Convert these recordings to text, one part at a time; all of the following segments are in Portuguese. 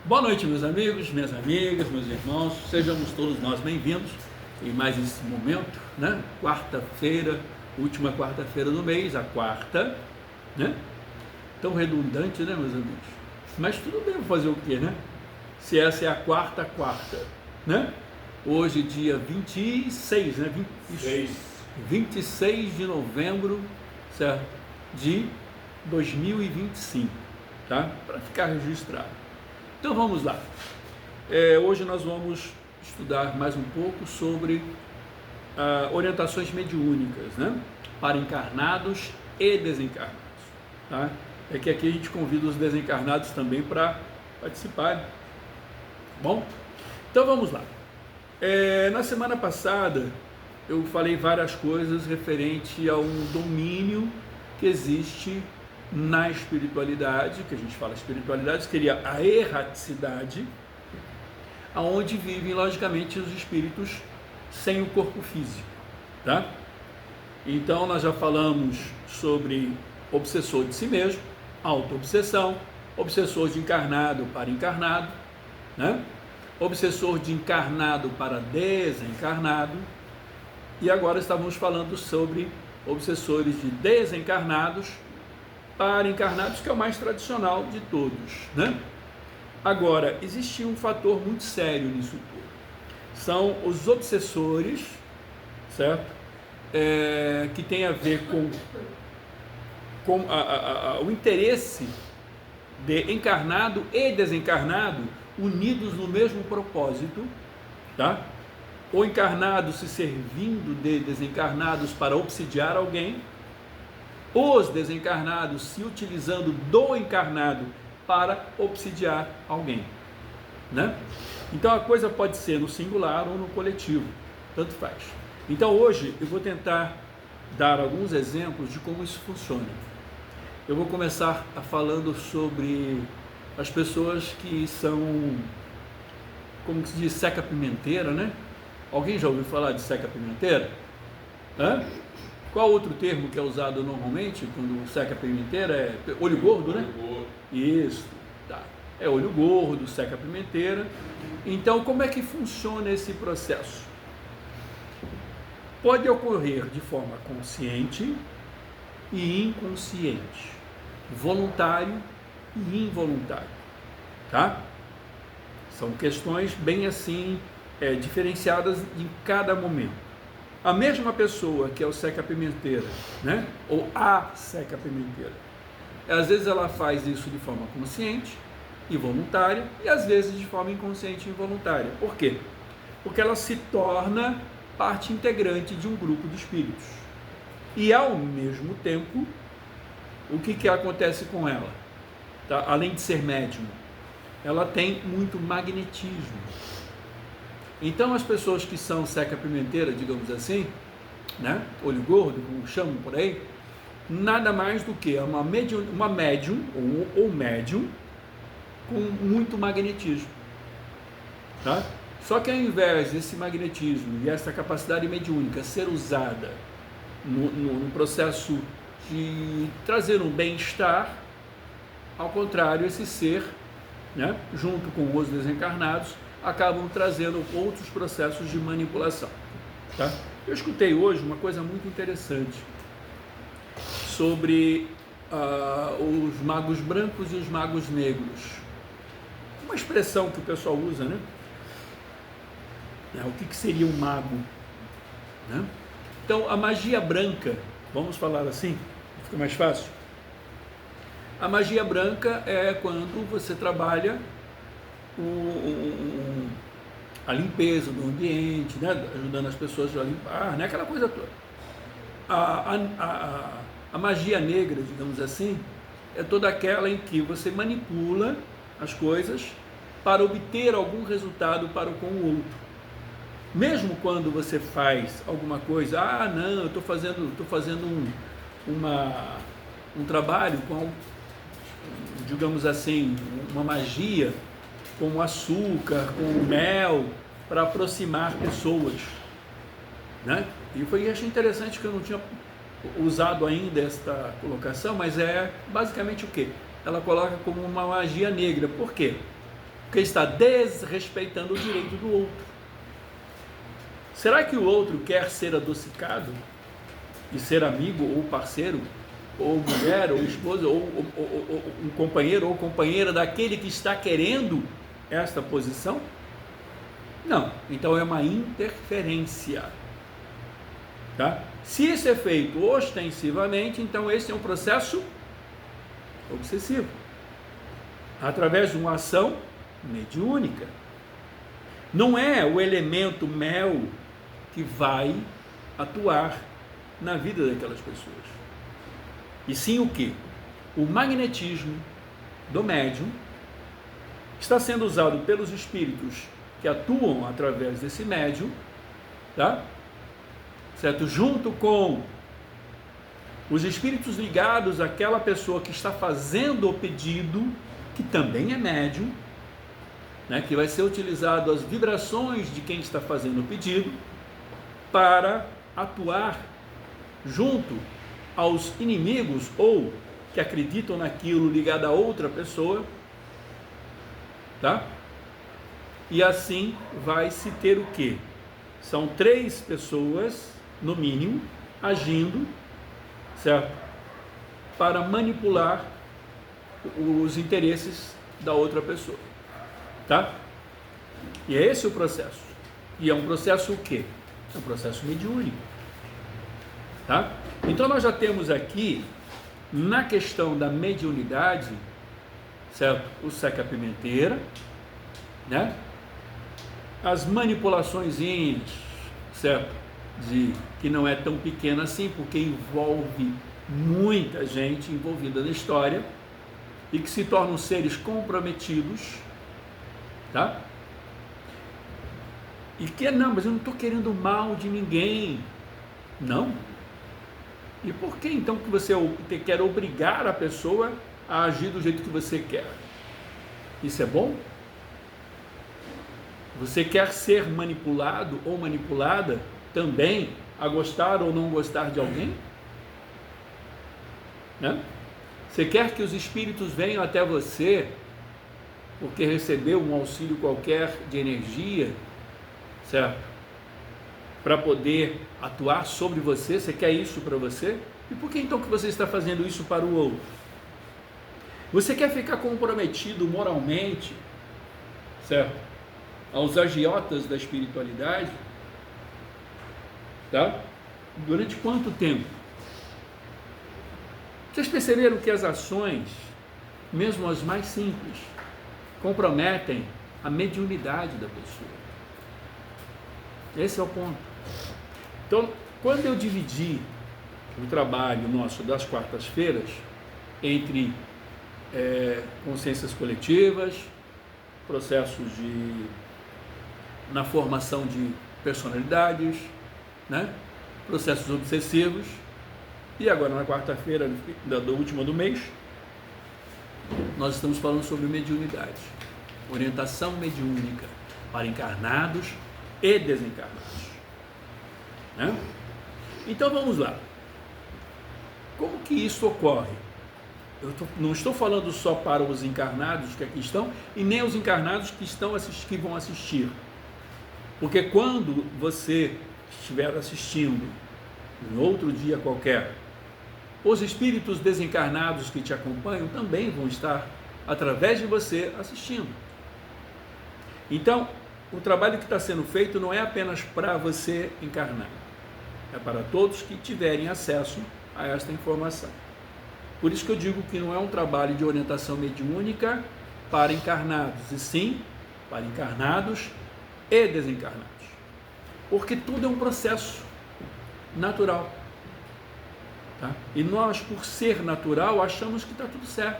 Boa noite, meus amigos, minhas amigas, meus irmãos, sejamos todos nós bem-vindos em mais esse momento, né? Quarta-feira, última quarta-feira do mês, a quarta, né? Tão redundante, né, meus amigos? Mas tudo bem, vou fazer o quê, né? Se essa é a quarta, né? Hoje, dia 26, né? 26 de novembro, certo? De 2025, tá? Para ficar registrado. Então vamos lá. Hoje nós vamos estudar mais um pouco sobre orientações mediúnicas, né? Para encarnados e desencarnados, tá? É que aqui a gente convida os desencarnados também para participarem. Bom, então vamos lá. Na semana passada eu falei várias coisas referente a um domínio que existe na espiritualidade, que a gente fala espiritualidade, seria a erraticidade, aonde vivem logicamente os espíritos sem o corpo físico, tá? Então nós já falamos sobre obsessor de si mesmo, auto-obsessão, obsessor de encarnado para encarnado, né? Obsessor de encarnado para desencarnado, e agora estamos falando sobre obsessores de desencarnados para encarnados, que é o mais tradicional de todos, né? Agora, existe um fator muito sério nisso tudo. São os obsessores, certo? Que tem a ver com o interesse de encarnado e desencarnado unidos no mesmo propósito, tá? O encarnado se servindo de desencarnados para obsidiar alguém, os desencarnados se utilizando do encarnado para obsidiar alguém, né? Então a coisa pode ser no singular ou no coletivo, tanto faz. Então hoje eu vou tentar dar alguns exemplos de como isso funciona. Eu vou começar falando sobre as pessoas que são, como se diz, seca-pimenteira, né? Alguém já ouviu falar de seca-pimenteira? Hã? Qual outro termo que é usado normalmente quando seca a pimenteira? É olho gordo, né? Olho gordo. Isso, tá. É olho gordo, seca a pimenteira. Então, como é que funciona esse processo? Pode ocorrer de forma consciente e inconsciente, voluntário e involuntário, tá? São questões bem assim, diferenciadas em cada momento. A mesma pessoa que é o seca-pimenteira, né? Ou a seca-pimenteira, às vezes ela faz isso de forma consciente e voluntária, e às vezes de forma inconsciente e involuntária. Por quê? Porque ela se torna parte integrante de um grupo de espíritos. E ao mesmo tempo, o que acontece com ela? Tá? Além de ser médium, ela tem muito magnetismo. Então as pessoas que são seca-pimenteira, digamos assim, né, olho gordo, como chamam por aí, nada mais do que uma médium ou médium com muito magnetismo, tá? Só que ao invés desse magnetismo e essa capacidade mediúnica ser usada no processo de trazer um bem-estar, ao contrário, esse ser, né, junto com os desencarnados, acabam trazendo outros processos de manipulação, tá? Eu escutei hoje uma coisa muito interessante sobre os magos brancos e os magos negros. Uma expressão que o pessoal usa, né? O que seria um mago, né? Então, a magia branca, vamos falar assim, fica mais fácil. A magia branca é quando você trabalha a limpeza do ambiente, né? Ajudando as pessoas a limpar, né? Aquela coisa toda. A magia negra, digamos assim, é toda aquela em que você manipula as coisas para obter algum resultado para com o outro. Mesmo quando você faz alguma coisa, não, eu estou fazendo um trabalho com, digamos assim, uma magia com açúcar, com mel, para aproximar pessoas, né? E achei interessante que eu não tinha usado ainda esta colocação, mas é basicamente o quê? Ela coloca como uma magia negra. Por quê? porque está desrespeitando o direito do outro. Será que o outro quer ser adocicado e ser amigo ou parceiro, ou mulher, ou esposa, ou um companheiro ou companheira daquele que está querendo esta posição? Não. Então é uma interferência. Tá? Se isso é feito ostensivamente, então esse é um processo obsessivo, através de uma ação mediúnica. Não é o elemento mel que vai atuar na vida daquelas pessoas, e sim o que? O magnetismo do médium está sendo usado pelos espíritos que atuam através desse médium, tá? Certo? Junto com os espíritos ligados àquela pessoa que está fazendo o pedido, que também é médium, né? Que vai ser utilizado as vibrações de quem está fazendo o pedido para atuar junto aos inimigos ou que acreditam naquilo ligado a outra pessoa, tá? E assim vai se ter o quê? São 3 pessoas, no mínimo, agindo, certo? Para manipular os interesses da outra pessoa, tá? E é esse o processo. E é um processo o quê? É um processo mediúnico, tá? Então nós já temos aqui, na questão da mediunidade, certo? O seca-pimenteira, né? As manipulaçõezinhas, certo? Que não é tão pequena assim, porque envolve muita gente envolvida na história e que se tornam seres comprometidos, tá? E que não, mas eu não estou querendo mal de ninguém. Não. E por que então que você quer obrigar a pessoa a agir do jeito que você quer? Isso é bom? Você quer ser manipulado ou manipulada também a gostar ou não gostar de alguém? Né? Você quer que os espíritos venham até você porque recebeu um auxílio qualquer de energia, certo? Para poder atuar sobre você? Você quer isso para você? E por que então que você está fazendo isso para o outro? Você quer ficar comprometido moralmente, certo? Aos agiotas da espiritualidade, tá? Durante quanto tempo? Vocês perceberam que as ações, mesmo as mais simples, comprometem a mediunidade da pessoa? Esse é o ponto. Então, quando eu dividi o trabalho nosso das quartas-feiras entre consciências coletivas, processos na formação de personalidades, né? Processos obsessivos, e agora na quarta-feira da última do mês, nós estamos falando sobre mediunidade, orientação mediúnica para encarnados e desencarnados, né? Então vamos lá. Como que isso ocorre? Não estou falando só para os encarnados que aqui estão e nem os encarnados que vão assistir, porque quando você estiver assistindo em outro dia qualquer, os espíritos desencarnados que te acompanham também vão estar através de você assistindo. Então, o trabalho que está sendo feito não é apenas para você encarnar, é para todos que tiverem acesso a esta informação. Por isso que eu digo que não é um trabalho de orientação mediúnica para encarnados, e sim para encarnados e desencarnados. Porque tudo é um processo natural. Tá? E nós, por ser natural, achamos que está tudo certo.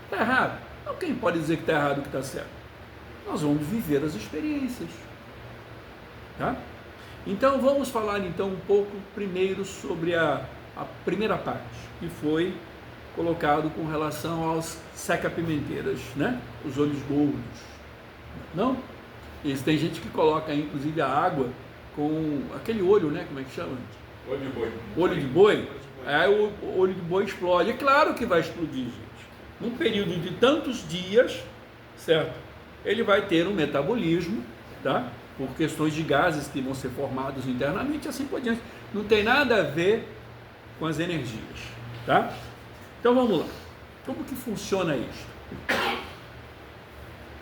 Está errado? Não, quem pode dizer que está errado ou que está certo? Nós vamos viver as experiências. Tá? Então vamos falar então um pouco primeiro sobre a primeira parte, que foi colocado com relação aos seca-pimenteiras, né? Os olhos gordos. Não? Tem gente que coloca inclusive a água com aquele olho, né? Como é que chama? Olho de boi. Olho de boi? Aí o olho de boi explode. É claro que vai explodir, gente. Num período de tantos dias, certo? ele vai ter um metabolismo, tá? Por questões de gases que vão ser formados internamente, assim por diante. Não tem nada a ver com as energias, tá? Então vamos lá. Como que funciona isso?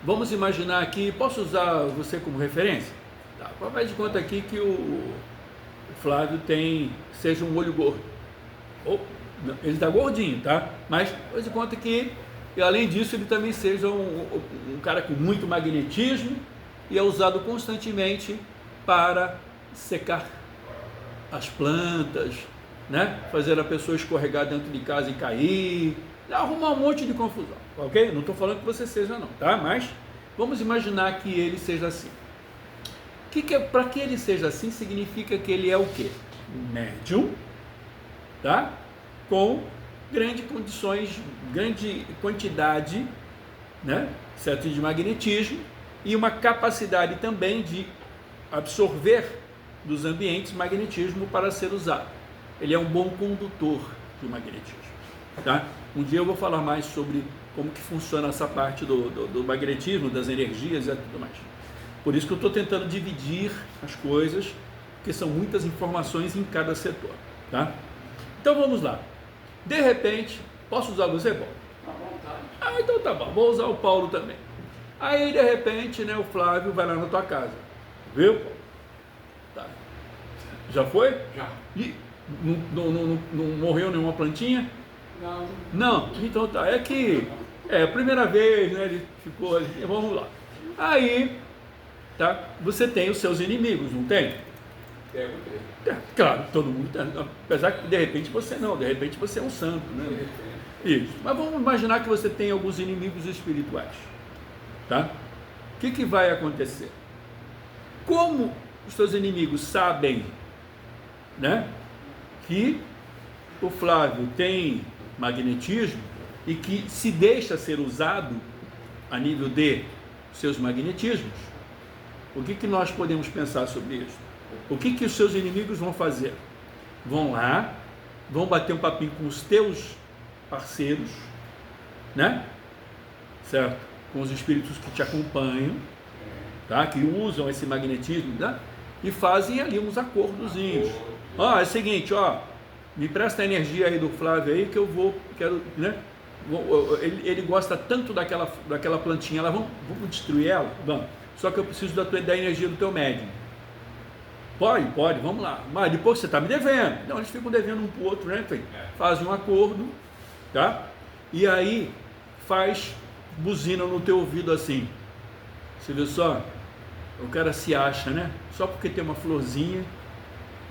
Vamos imaginar aqui, posso usar você como referência? Tá, faz de conta aqui que o Flávio seja um olho gordo. Ele está gordinho, tá? Mas faz de conta que, além disso, ele também seja um cara com muito magnetismo e é usado constantemente para secar as plantas, né? Fazer a pessoa escorregar dentro de casa e cair, arrumar um monte de confusão, ok? Não estou falando que você seja não, tá? Mas vamos imaginar que ele seja assim. Para que ele seja assim, significa que ele é o quê? Um médium, tá? Com grande quantidade, né? Certo, de magnetismo e uma capacidade também de absorver dos ambientes magnetismo para ser usado. Ele é um bom condutor de magnetismo, tá? Um dia eu vou falar mais sobre como que funciona essa parte do magnetismo, das energias e tudo mais. Por isso que eu estou tentando dividir as coisas, porque são muitas informações em cada setor, tá? Então vamos lá. De repente, posso usar você, Paulo? Então tá bom, vou usar o Paulo também. Aí de repente, né, o Flávio vai lá na tua casa, viu? Tá. Já foi? Já. E não morreu nenhuma plantinha? Não. Não? Então tá, é que a primeira vez, né, ele ficou ali, vamos lá. Aí, tá, você tem os seus inimigos, não tem? Claro, todo mundo tem, apesar que de repente você não, de repente você é um santo, né? Isso. Mas vamos imaginar que você tem alguns inimigos espirituais, tá? O que vai acontecer? Como os seus inimigos sabem, né, que o Flávio tem magnetismo e que se deixa ser usado a nível de seus magnetismos, o que nós podemos pensar sobre isso? O que os seus inimigos vão fazer? Vão lá, vão bater um papinho com os teus parceiros, né? Certo? Com os espíritos que te acompanham, tá? Que usam esse magnetismo, tá? E fazem ali uns acordozinhos. Ó, é o seguinte, ó, me presta a energia aí do Flávio aí que eu quero, né? Ele gosta tanto daquela plantinha, vamos destruir ela? Vamos. Só que eu preciso da energia do teu médium. Pode, vamos lá. Mas depois você está me devendo. Então eles ficam devendo um para o outro, né? Fazem um acordo, tá? E aí faz buzina no teu ouvido assim. Você viu só? O cara se acha, né? Só porque tem uma florzinha,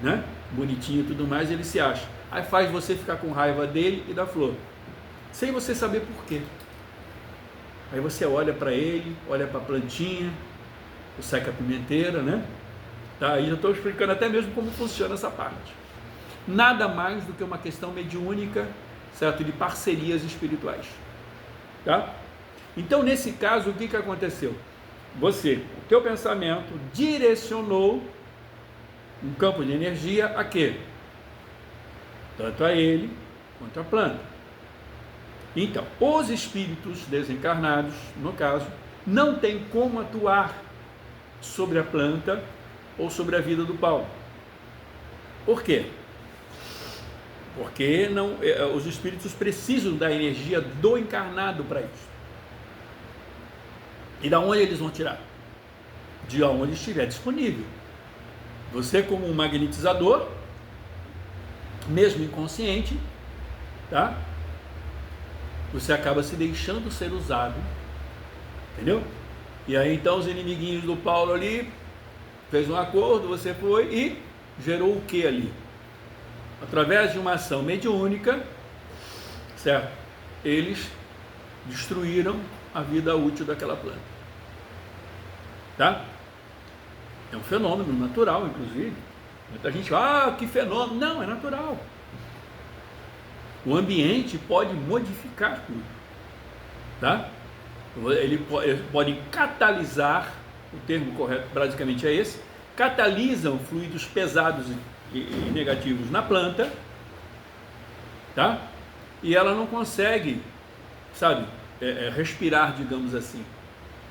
né? Bonitinha e tudo mais, ele se acha. Aí faz você ficar com raiva dele e da flor, sem você saber por quê. Aí você olha para ele, olha para a plantinha, o seca-pimenteira, né? Tá, aí eu estou explicando até mesmo como funciona essa parte. Nada mais do que uma questão mediúnica, certo? De parcerias espirituais, tá? Então, nesse caso, o que aconteceu? O teu pensamento direcionou um campo de energia a quê? Tanto a ele quanto a planta. Então, os espíritos desencarnados, no caso, não tem como atuar sobre a planta ou sobre a vida do Paulo. Por quê? Porque os espíritos precisam da energia do encarnado para isso. E da onde eles vão tirar? De onde estiver disponível. Você, como um magnetizador, mesmo inconsciente, tá? Você acaba se deixando ser usado, entendeu? E aí então os inimiguinhos do Paulo ali fez um acordo, você foi e gerou o que ali? Através de uma ação mediúnica, certo? Eles destruíram a vida útil daquela planta, tá? É um fenômeno natural, inclusive. Muita gente fala, que fenômeno. Não, é natural. O ambiente pode modificar tudo, tá? Ele pode catalisar, o termo correto basicamente é esse, catalisam fluidos pesados e negativos na planta, tá? E ela não consegue, sabe, respirar, digamos assim.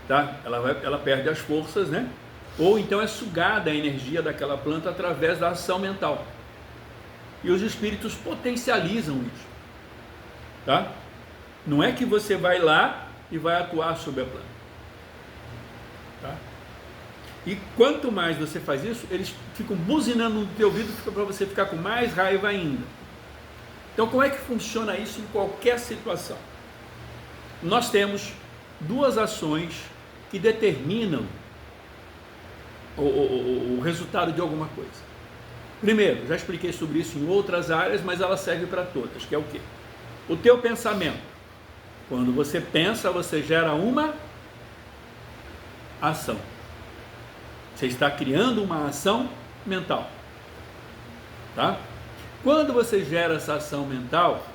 tá? Ela perde as forças, né? Ou então é sugada a energia daquela planta através da ação mental. E os espíritos potencializam isso, tá? Não é que você vai lá e vai atuar sobre a planta, tá? E quanto mais você faz isso, eles ficam buzinando no teu ouvido, fica para você ficar com mais raiva ainda. Então, como é que funciona isso em qualquer situação? Nós temos duas ações que determinam o resultado de alguma coisa. Primeiro, já expliquei sobre isso em outras áreas, mas ela serve para todas, que é o quê? O teu pensamento. Quando você pensa, você gera uma ação. Você está criando uma ação mental, tá? Quando você gera essa ação mental,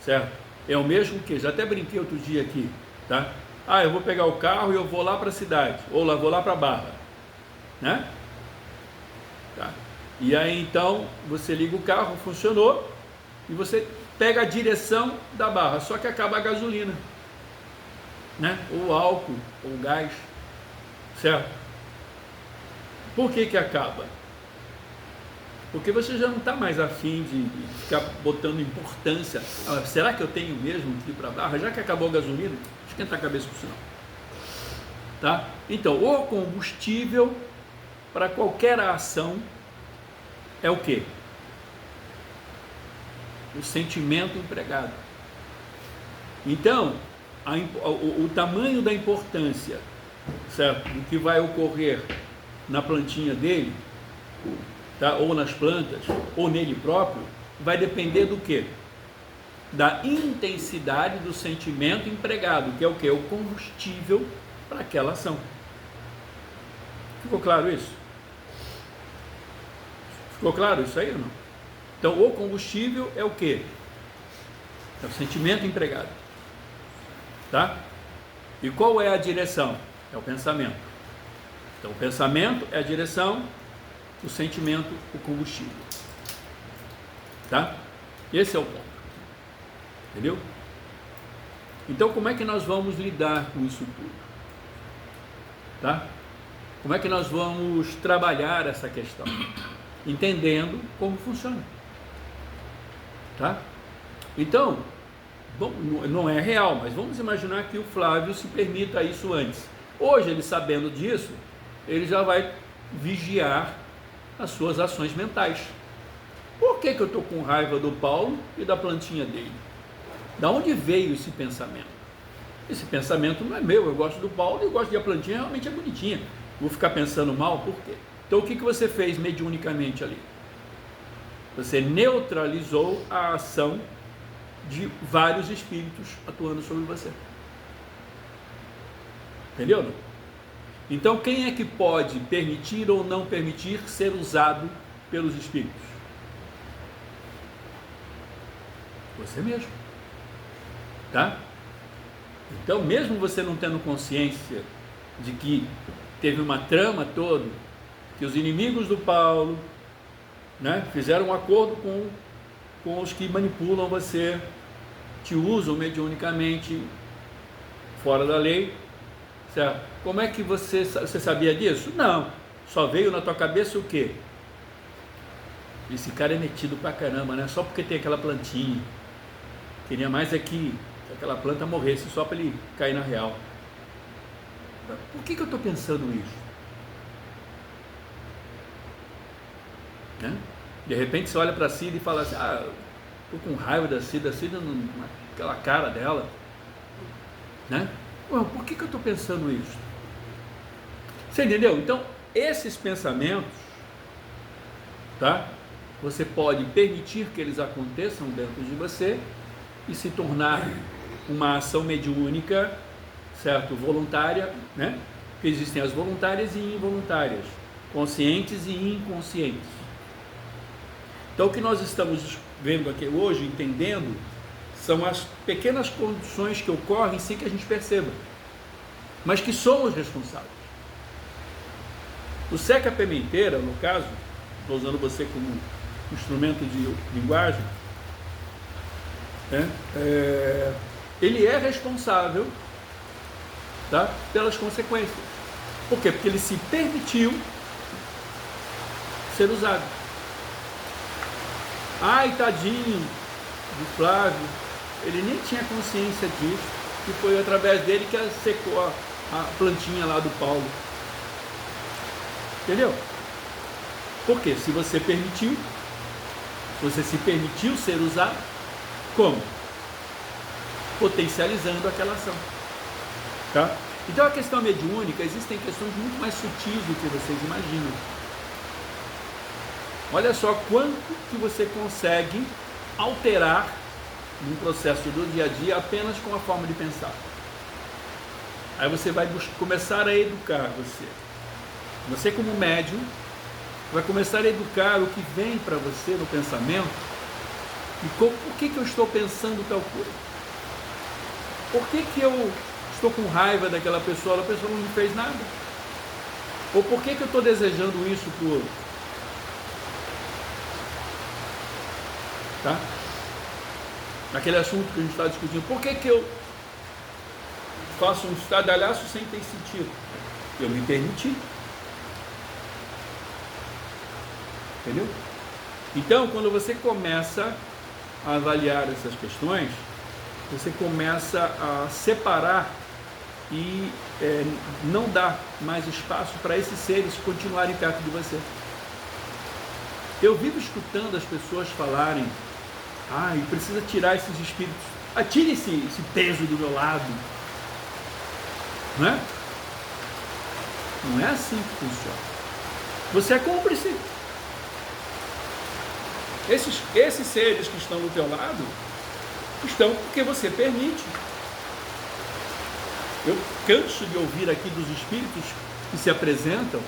certo? É o mesmo que, já até brinquei outro dia aqui, tá? Ah, eu vou pegar o carro e eu vou lá para a cidade, ou lá, vou lá para a Barra, né? Tá? E aí então, você liga o carro, funcionou, e você pega a direção da Barra, só que acaba a gasolina, né? Ou álcool, ou gás, certo? Por que acaba? Porque você já não está mais afim de ficar botando importância. Ah, será que eu tenho mesmo que ir para a Barra? Já que acabou a gasolina, esquenta a cabeça com isso não. Tá? Então, o combustível para qualquer ação é o quê? O sentimento empregado. Então, o tamanho da importância, certo? Do que vai ocorrer na plantinha dele, tá? Ou nas plantas, ou nele próprio, vai depender do quê? Da intensidade do sentimento empregado, que é o quê? O combustível para aquela ação. Ficou claro isso? Ficou claro isso aí ou não? Então, o combustível é o quê? É o sentimento empregado, tá? E qual é a direção? É o pensamento. Então, o pensamento é a direção, o sentimento, o combustível. Tá? Esse é o ponto. Entendeu? Então, como é que nós vamos lidar com isso tudo? Tá? Como é que nós vamos trabalhar essa questão? Entendendo como funciona. Tá? Então, bom, não é real, mas vamos imaginar que o Flávio se permita isso antes. Hoje, ele sabendo disso, ele já vai vigiar as suas ações mentais. Por que eu estou com raiva do Paulo e da plantinha dele? Da onde veio esse pensamento? Esse pensamento não é meu, eu gosto do Paulo e eu gosto de a plantinha, realmente é bonitinha. Vou ficar pensando mal, por quê? Então o que você fez mediunicamente ali? Você neutralizou a ação de vários espíritos atuando sobre você. Entendeu? Não? Então, quem é que pode permitir ou não permitir ser usado pelos espíritos? Você mesmo. Tá? Então, mesmo você não tendo consciência de que teve uma trama toda, que os inimigos do Paulo, né, fizeram um acordo com os que manipulam você, te usam mediunicamente fora da lei, certo? Como é que você sabia disso? Não, só veio na tua cabeça o quê? Esse cara é metido pra caramba, né? Só porque tem aquela plantinha. Queria mais é que aquela planta morresse só para ele cair na real. Por que eu estou pensando isso? Né? De repente você olha para a Cida e fala assim, estou com raiva da Cida aquela cara dela, né? Por que eu estou pensando isso? Você entendeu? Então, esses pensamentos, tá? Você pode permitir que eles aconteçam dentro de você e se tornar uma ação mediúnica, certo? Voluntária, né? Porque existem as voluntárias e involuntárias, conscientes e inconscientes. Então, o que nós estamos vendo aqui hoje, entendendo, são as pequenas condições que ocorrem sem que a gente perceba, mas que somos responsáveis. O Seca Pimenteira, no caso, estou usando você como instrumento de linguagem, né? Ele é responsável tá? Pelas consequências. Por quê? Porque ele se permitiu ser usado. Ai, tadinho do Flávio, ele nem tinha consciência disso, que foi através dele que secou a plantinha lá do Paulo. Entendeu? Porque se você permitiu, você se permitiu ser usado, como? Potencializando aquela ação. Tá? Então a questão mediúnica, existem questões muito mais sutis do que vocês imaginam. Olha só quanto que você consegue alterar num processo do dia a dia apenas com a forma de pensar. Aí você vai começar a educar você. Você como médium vai começar a educar o que vem para você no pensamento e por que eu estou pensando tal coisa. Por que eu estou com raiva daquela pessoa, a pessoa não me fez nada. Ou por que eu estou desejando isso para o outro. Tá? Naquele assunto que a gente está discutindo, por que eu faço um estardalhaço sem ter sentido? Eu me permiti. Entendeu? Então, quando você começa a avaliar essas questões, você começa a separar e não dar mais espaço para esses seres continuarem perto de você. Eu vivo escutando as pessoas falarem: precisa tirar esses espíritos, tire esse peso do meu lado. Não é? Não é assim que funciona. Você é cúmplice. Esses seres que estão do teu lado estão porque você permite. Eu canso de ouvir aqui dos espíritos que se apresentam,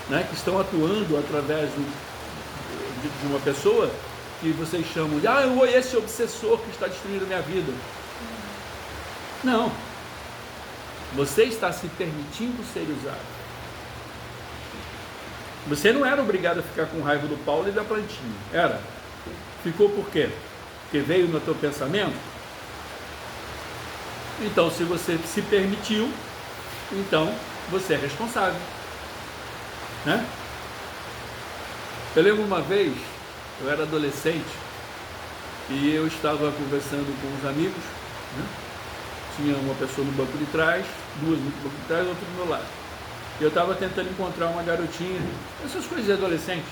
né, que estão atuando através de uma pessoa que vocês chamam de esse obsessor que está destruindo a minha vida. Não. Você está se permitindo ser usado. Você não era obrigado a ficar com raiva do Paulo e da plantinha. Era. Ficou por quê? Porque veio no teu pensamento? Então, se você se permitiu, então você é responsável. Né? Eu lembro uma vez, eu era adolescente, e eu estava conversando com uns amigos, né? Tinha uma pessoa no banco de trás, duas no banco de trás, outra do meu lado. E eu estava tentando encontrar uma garotinha, essas coisas de adolescente.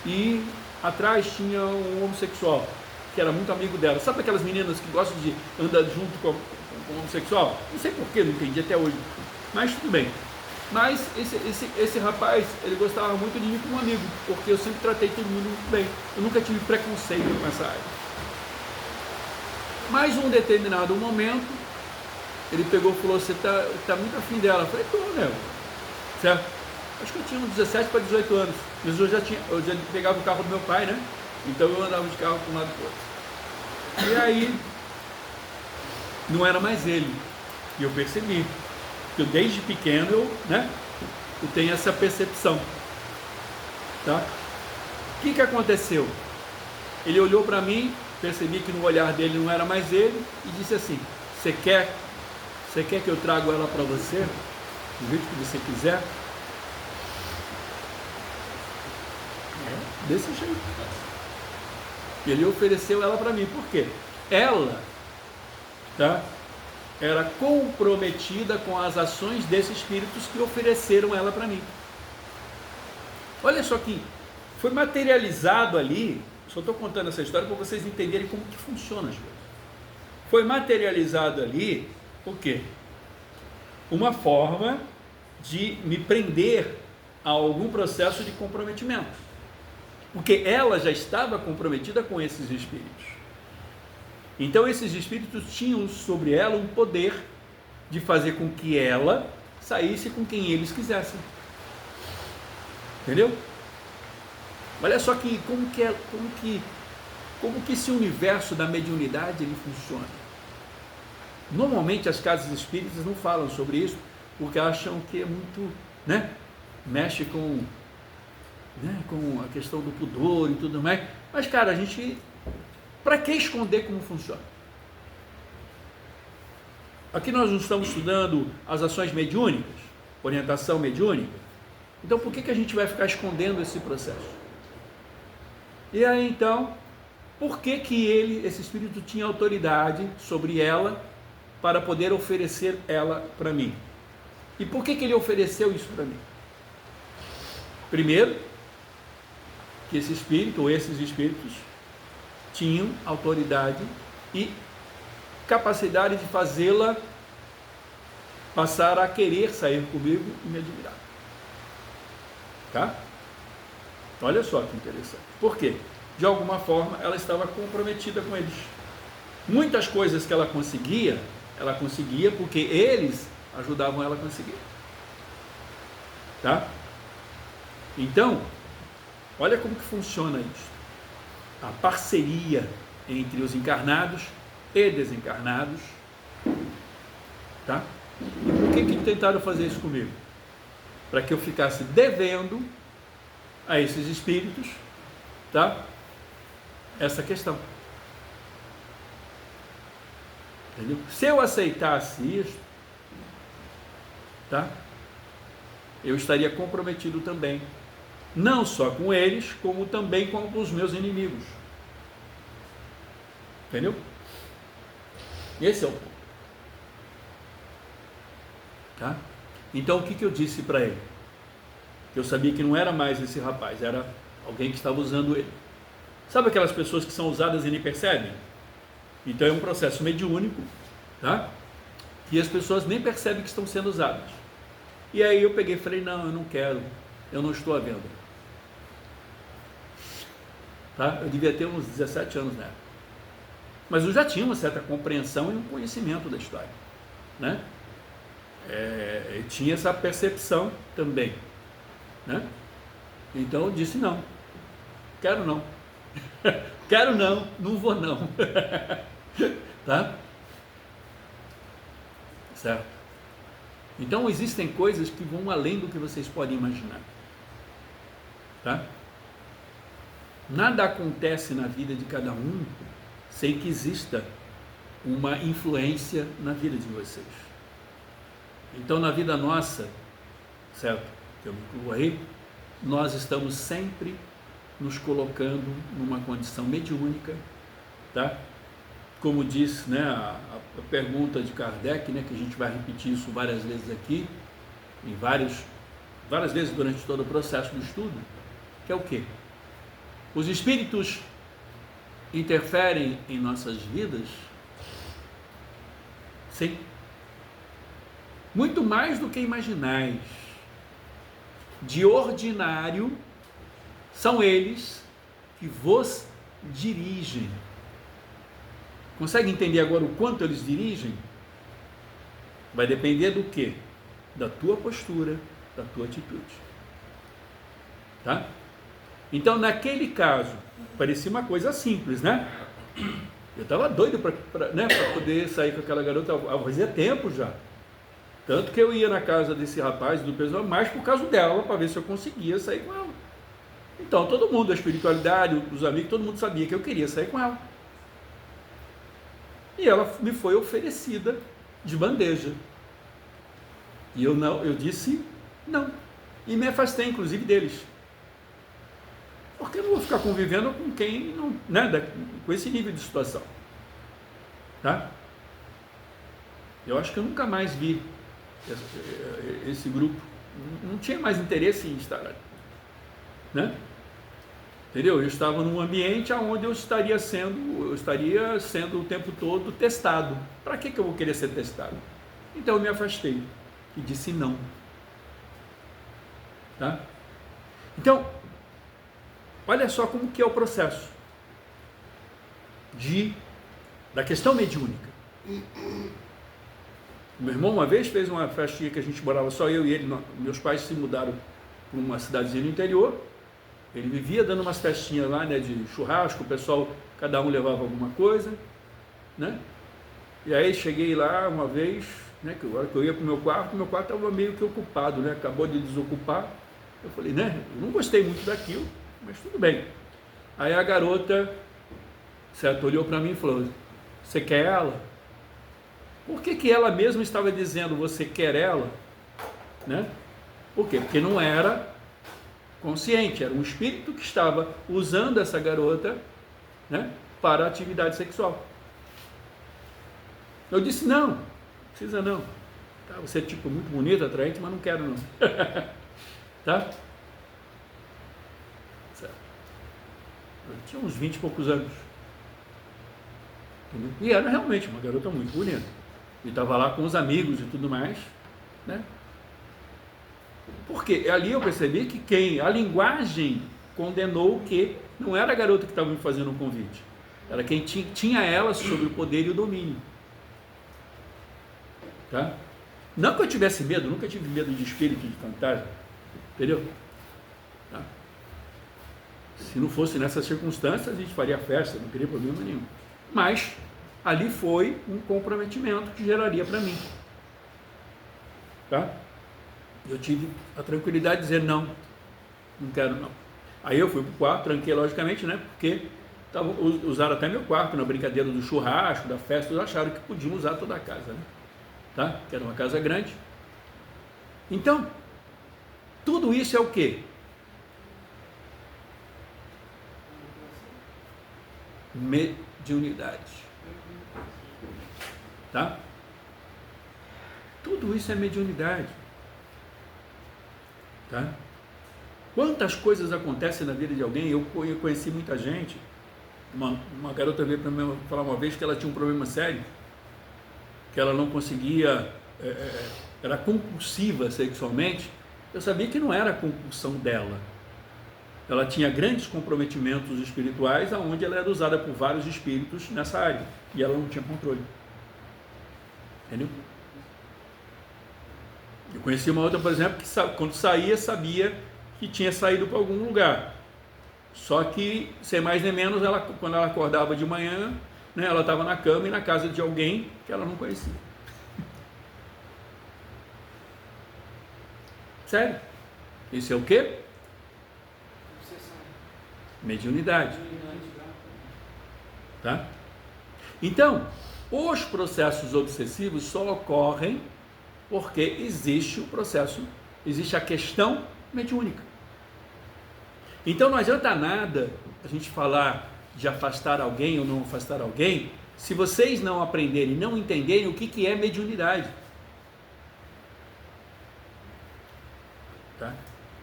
E atrás tinha um homossexual, que era muito amigo dela. Sabe aquelas meninas que gostam de andar junto com um homossexual? Não sei porquê, não entendi até hoje. Mas tudo bem. Mas esse rapaz, ele gostava muito de mim como amigo, porque eu sempre tratei todo mundo muito bem. Eu nunca tive preconceito com essa área. Mas um determinado momento, ele pegou e falou: você tá muito afim dela. Eu falei: tô, né? Certo? Acho que eu tinha uns 17 para 18 anos. Mas eu já pegava o carro do meu pai, né? Então eu andava de carro para um lado e para o outro. E aí, não era mais ele. E eu percebi. Eu desde pequeno eu tenho essa percepção, tá? O que aconteceu? Ele olhou para mim, percebi que no olhar dele não era mais ele e disse assim: você quer que eu trago ela para você do jeito que você quiser? Desse jeito. E ele ofereceu ela para mim. Por quê? Ela, tá, era comprometida com as ações desses espíritos que ofereceram ela para mim. Olha só que foi materializado ali. Só estou contando essa história para vocês entenderem como que funciona as coisas. Foi materializado ali o quê? Uma forma de me prender a algum processo de comprometimento. Porque ela já estava comprometida com esses espíritos. Então esses espíritos tinham sobre ela um poder de fazer com que ela saísse com quem eles quisessem. Entendeu? Olha só que como que esse universo da mediunidade ele funciona. Normalmente as casas espíritas não falam sobre isso porque acham que é muito, mexe com a questão do pudor e tudo mais. Mas cara, para que esconder como funciona? Aqui nós não estamos estudando as ações mediúnicas, orientação mediúnica. Então por que a gente vai ficar escondendo esse processo? E aí então, por que esse espírito tinha autoridade sobre ela para poder oferecer ela para mim? E por que ele ofereceu isso para mim? Primeiro, que esse espírito ou esses espíritos tinham autoridade e capacidade de fazê-la passar a querer sair comigo e me admirar. Tá? Olha só que interessante. Por quê? De alguma forma ela estava comprometida com eles. Muitas coisas que ela conseguia porque eles ajudavam ela a conseguir. Tá? Então, olha como que funciona isso. A parceria entre os encarnados e desencarnados. Tá? E por que tentaram fazer isso comigo? Para que eu ficasse devendo a esses espíritos, tá? Essa questão. Entendeu? Se eu aceitasse isso, tá? Eu estaria comprometido também, não só com eles, como também com os meus inimigos. Entendeu? Esse é o ponto. Tá? Então o que eu disse para ele? Eu sabia que não era mais esse rapaz, era alguém que estava usando ele. Sabe aquelas pessoas que são usadas e nem percebem? Então é um processo mediúnico, tá? E as pessoas nem percebem que estão sendo usadas. E aí eu peguei e falei, não, eu não quero, eu não estou à venda. Tá? Eu devia ter uns 17 anos na época. Mas eu já tinha uma certa compreensão e um conhecimento da história, né? Eu tinha essa percepção também, né? Então eu disse não, quero não, quero não, não vou não, tá? Certo? Então existem coisas que vão além do que vocês podem imaginar, tá? Nada acontece na vida de cada um sem que exista uma influência na vida de vocês. Então na vida nossa, certo? Que eu me incluo aí, nós estamos sempre nos colocando numa condição mediúnica, tá? Como diz, né, a pergunta de Kardec, né, que a gente vai repetir isso várias vezes aqui, em várias vezes durante todo o processo do estudo, que é o quê? Os espíritos interferem em nossas vidas? Sim. Muito mais do que imaginais. De ordinário, são eles que vos dirigem. Consegue entender agora o quanto eles dirigem? Vai depender do quê? Da tua postura, da tua atitude. Tá? Então, naquele caso, parecia uma coisa simples, né? Eu estava doido para poder sair com aquela garota, fazia tempo já. Tanto que eu ia na casa desse rapaz, do pessoal, mais por causa dela, para ver se eu conseguia sair com ela. Então, todo mundo, a espiritualidade, os amigos, todo mundo sabia que eu queria sair com ela. E ela me foi oferecida de bandeja. E eu disse não. E me afastei, inclusive, deles. Porque eu não vou ficar convivendo com quem não, né, com esse nível de situação. Tá? Eu acho que eu nunca mais vi esse grupo. Não tinha mais interesse em estar ali. Né? Entendeu? Eu estava num ambiente onde eu estaria sendo o tempo todo testado. Para que eu vou querer ser testado? Então eu me afastei e disse não. Tá? Então, olha só como que é o processo da questão mediúnica. Meu irmão uma vez fez uma festinha que a gente morava só eu e ele, meus pais se mudaram para uma cidadezinha no interior. Ele vivia dando umas festinhas lá, né, de churrasco, o pessoal, cada um levava alguma coisa, né? E aí cheguei lá uma vez, né, que eu ia para o meu quarto estava meio que ocupado, né? Acabou de desocupar. Eu falei, né, eu não gostei muito daquilo, mas tudo bem. Aí a garota, certo, olhou para mim e falou, você quer ela? Por que ela mesma estava dizendo você quer ela? Né? Por quê? Porque não era consciente, era um espírito que estava usando essa garota, né, para a atividade sexual. Eu disse, não precisa não. Tá, você é tipo muito bonita, atraente, mas não quero não. Tá? Certo. Eu tinha uns 20 e poucos anos. Entendeu? E era realmente uma garota muito bonita. E estava lá com os amigos e tudo mais, né? Porque ali eu percebi que a linguagem condenou que não era a garota que estava me fazendo um convite. Era quem tinha ela sobre o poder e o domínio. Tá? Não que eu tivesse medo, nunca tive medo de espírito, de fantasma. Entendeu? Tá? Se não fosse nessas circunstâncias, a gente faria festa, não teria problema nenhum. Mas ali foi um comprometimento que geraria para mim. Tá? Eu tive a tranquilidade de dizer não quero não. Aí eu fui para o quarto, tranquei logicamente, né? Porque usaram até meu quarto na brincadeira do churrasco, da festa, eles acharam que podiam usar toda a casa, né? Tá? Que era uma casa grande. Então, tudo isso é o quê? Mediunidade. Tá? Tudo isso é mediunidade. Tá? Quantas coisas acontecem na vida de alguém? Eu conheci muita gente. Uma garota veio para mim falar uma vez que ela tinha um problema sério, que ela não conseguia, era compulsiva sexualmente. Eu sabia que não era a compulsão dela. Ela tinha grandes comprometimentos espirituais, onde ela era usada por vários espíritos nessa área, e ela não tinha controle. Entendeu? Eu conheci uma outra, por exemplo, que quando saía, sabia que tinha saído para algum lugar. Só que, sem mais nem menos, quando ela acordava de manhã, né, ela estava na cama e na casa de alguém que ela não conhecia. Sério? Isso é o quê? Mediunidade. Tá? Então, os processos obsessivos só ocorrem porque existe o processo, existe a questão mediúnica. Então não adianta nada a gente falar de afastar alguém ou não afastar alguém, se vocês não aprenderem, não entenderem o que é mediunidade. Tá?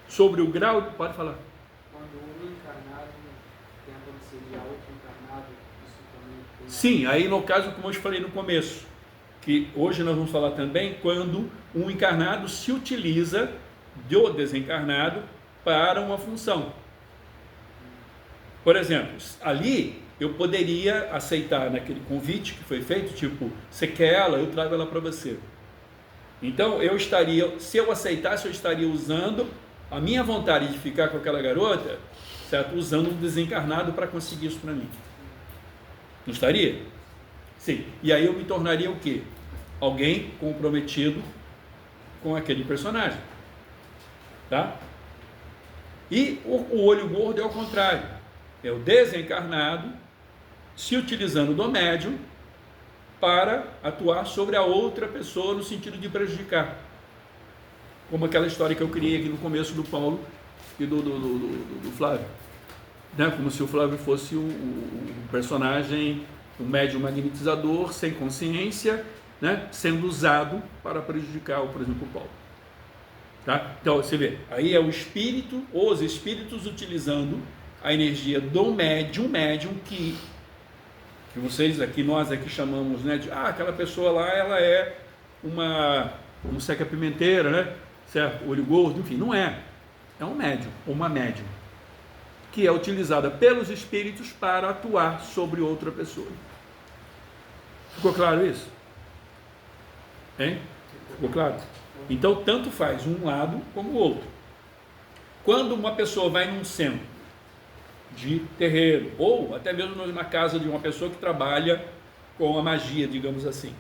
Sobre o grau, pode falar. Quando um encarnado tenta auxiliar outro encarnado, isso também tem... Sim, aí no caso, como eu te falei no começo, que hoje nós vamos falar também quando um encarnado se utiliza do desencarnado para uma função. Por exemplo, ali eu poderia aceitar naquele convite que foi feito, tipo, você quer ela, eu trago ela para você. Então eu estaria, se eu aceitasse, eu estaria usando a minha vontade de ficar com aquela garota, certo? Usando um desencarnado para conseguir isso para mim. Não estaria? Sim. E aí eu me tornaria o quê? Alguém comprometido com aquele personagem. Tá? E o olho gordo é o contrário. É o desencarnado se utilizando do médium para atuar sobre a outra pessoa no sentido de prejudicar. Como aquela história que eu criei aqui no começo do Paulo e do Flávio. Né? Como se o Flávio fosse um personagem, um médium magnetizador, sem consciência, né? Sendo usado para prejudicar, por exemplo, o Paulo. Tá? Então, você vê, aí é o espírito, os espíritos utilizando a energia do médium que vocês aqui, nós aqui chamamos, né, de, aquela pessoa lá, ela é uma seca pimenteira, né, certo? Olho gordo, enfim, não é. É um médium, ou uma médium, que é utilizada pelos espíritos para atuar sobre outra pessoa. Ficou claro isso? Hein? Ficou claro? Então, tanto faz um lado como o outro. Quando uma pessoa vai num centro de terreiro, ou até mesmo na casa de uma pessoa que trabalha com a magia, digamos assim.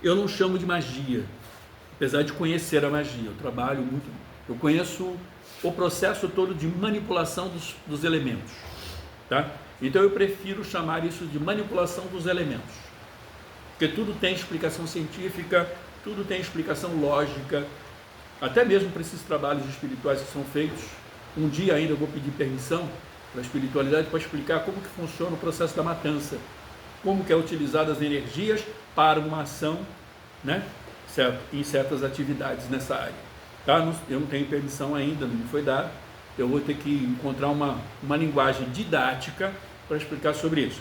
Eu não chamo de magia, apesar de conhecer a magia, eu trabalho muito, eu conheço o processo todo de manipulação dos elementos, tá? Então eu prefiro chamar isso de manipulação dos elementos, Porque tudo tem explicação científica, tudo tem explicação lógica, até mesmo para esses trabalhos espirituais que são feitos. Um dia ainda eu vou pedir permissão para a espiritualidade para explicar como que funciona o processo da matança, como que é utilizadas as energias para uma ação, né, certo, em certas atividades nessa área. Tá? Eu não tenho permissão ainda, não me foi dado. Eu vou ter que encontrar uma linguagem didática para explicar sobre isso.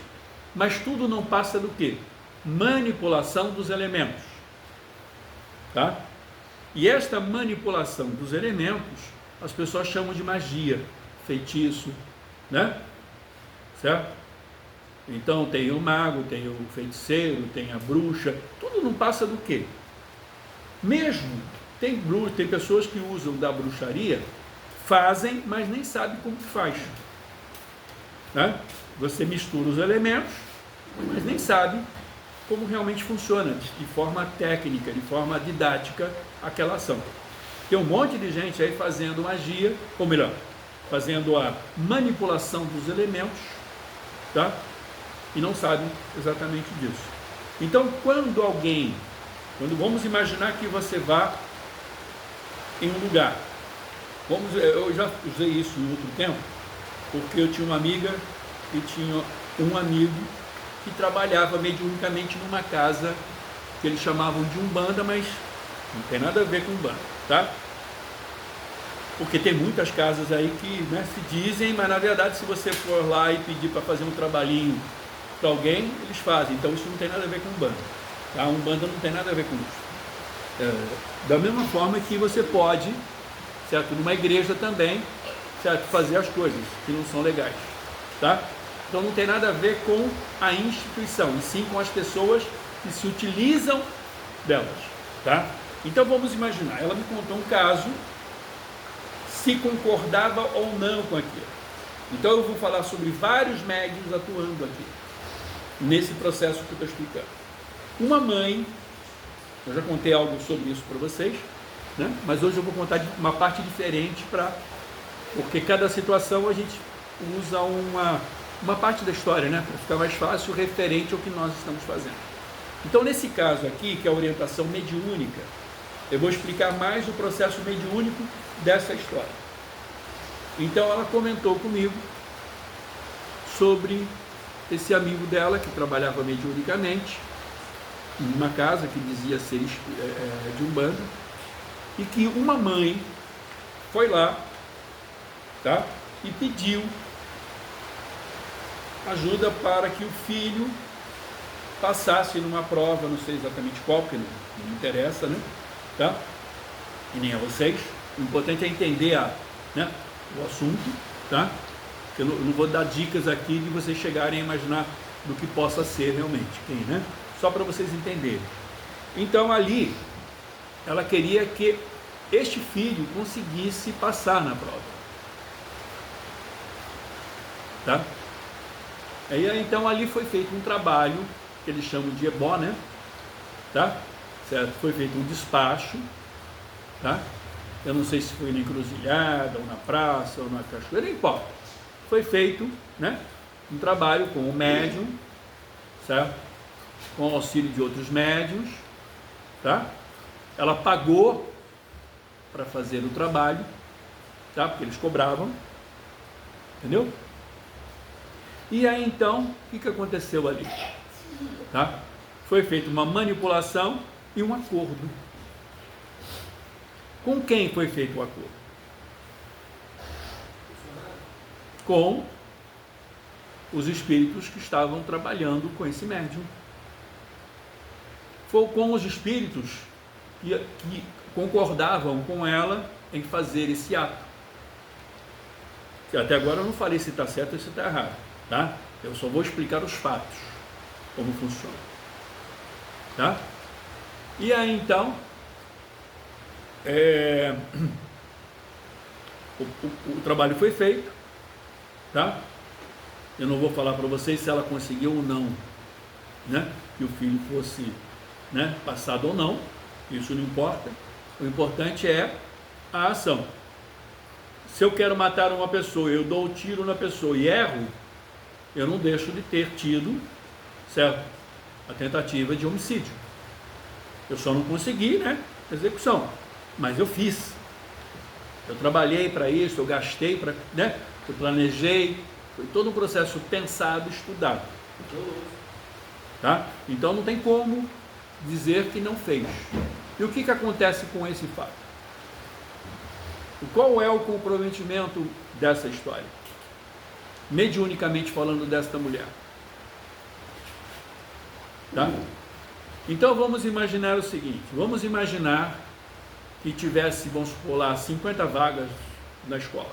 Mas tudo não passa do quê? Manipulação dos elementos. Tá? E esta manipulação dos elementos, as pessoas chamam de magia, feitiço, né? Certo? Então tem o mago, tem o feiticeiro, tem a bruxa, tudo não passa do quê? Mesmo tem pessoas que usam da bruxaria, fazem, mas nem sabem como que faz. Né? Você mistura os elementos, mas nem sabe como realmente funciona, de forma técnica, de forma didática, aquela ação. Tem um monte de gente aí fazendo magia, ou melhor, fazendo a manipulação dos elementos, tá? E não sabe exatamente disso. Então, quando vamos imaginar que você vá em um lugar, eu já usei isso em outro tempo, porque eu tinha uma amiga e tinha um amigo que trabalhava mediunicamente numa casa que eles chamavam de Umbanda, mas não tem nada a ver com Umbanda, tá? Porque tem muitas casas aí que, né, se dizem, mas na verdade se você for lá e pedir para fazer um trabalhinho para alguém, eles fazem. Então isso não tem nada a ver com Umbanda, tá? Umbanda não tem nada a ver com isso. Da mesma forma que você pode, certo, numa igreja também, certo, fazer as coisas que não são legais, tá? Então não tem nada a ver com a instituição, e sim com as pessoas que se utilizam delas, tá? Então vamos imaginar, ela me contou um caso, se concordava ou não com aquilo. Então eu vou falar sobre vários médiuns atuando aqui, nesse processo que eu estou explicando. Uma mãe, eu já contei algo sobre isso para vocês, né? Mas hoje eu vou contar uma parte diferente, porque cada situação a gente usa uma parte da história, né, para ficar mais fácil, referente ao que nós estamos fazendo. Então, nesse caso aqui, que é a orientação mediúnica, eu vou explicar mais o processo mediúnico dessa história. Então, ela comentou comigo sobre esse amigo dela, que trabalhava mediunicamente, em uma casa que dizia ser de Umbanda, e que uma mãe foi lá, tá, e pediu ajuda para que o filho passasse numa prova, não sei exatamente qual, porque não interessa, né? Tá? E nem a vocês. O importante é entender o assunto, tá? Eu não vou dar dicas aqui de vocês chegarem a imaginar do que possa ser realmente, né? Só para vocês entenderem. Então ali, ela queria que este filho conseguisse passar na prova, tá? Aí, então ali foi feito um trabalho que eles chamam de ebó, né? Tá? Certo? Foi feito um despacho, tá? Eu não sei se foi na encruzilhada, ou na praça, ou na cachoeira, não importa. Foi feito, né, um trabalho com o médium, certo? Com o auxílio de outros médiums, tá? Ela pagou para fazer o trabalho, tá? Porque eles cobravam, entendeu? E aí então, o que aconteceu ali? Tá? Foi feita uma manipulação e um acordo. Com quem foi feito o acordo? Com os espíritos que estavam trabalhando com esse médium. Foi com os espíritos que concordavam com ela em fazer esse ato. Que até agora eu não falei se está certo ou se está errado, tá? Eu só vou explicar os fatos, como funciona, tá? E aí então, o trabalho foi feito, tá? Eu não vou falar para vocês se ela conseguiu ou não, né, que o filho fosse, né, passado ou não, isso não importa. O importante é a ação. Se eu quero matar uma pessoa, eu dou um tiro na pessoa e erro, eu não deixo de ter tido, certo, a tentativa de homicídio. Eu só não consegui, né, execução, mas eu fiz. Eu trabalhei para isso, eu gastei para, né, eu planejei, foi todo um processo pensado, estudado. Tá? Então não tem como dizer que não fez. E o que acontece com esse fato? Qual é o comprometimento dessa história? Mediunicamente falando desta mulher. Tá? Então vamos imaginar o seguinte, vamos imaginar que tivesse, vamos supor lá, 50 vagas na escola,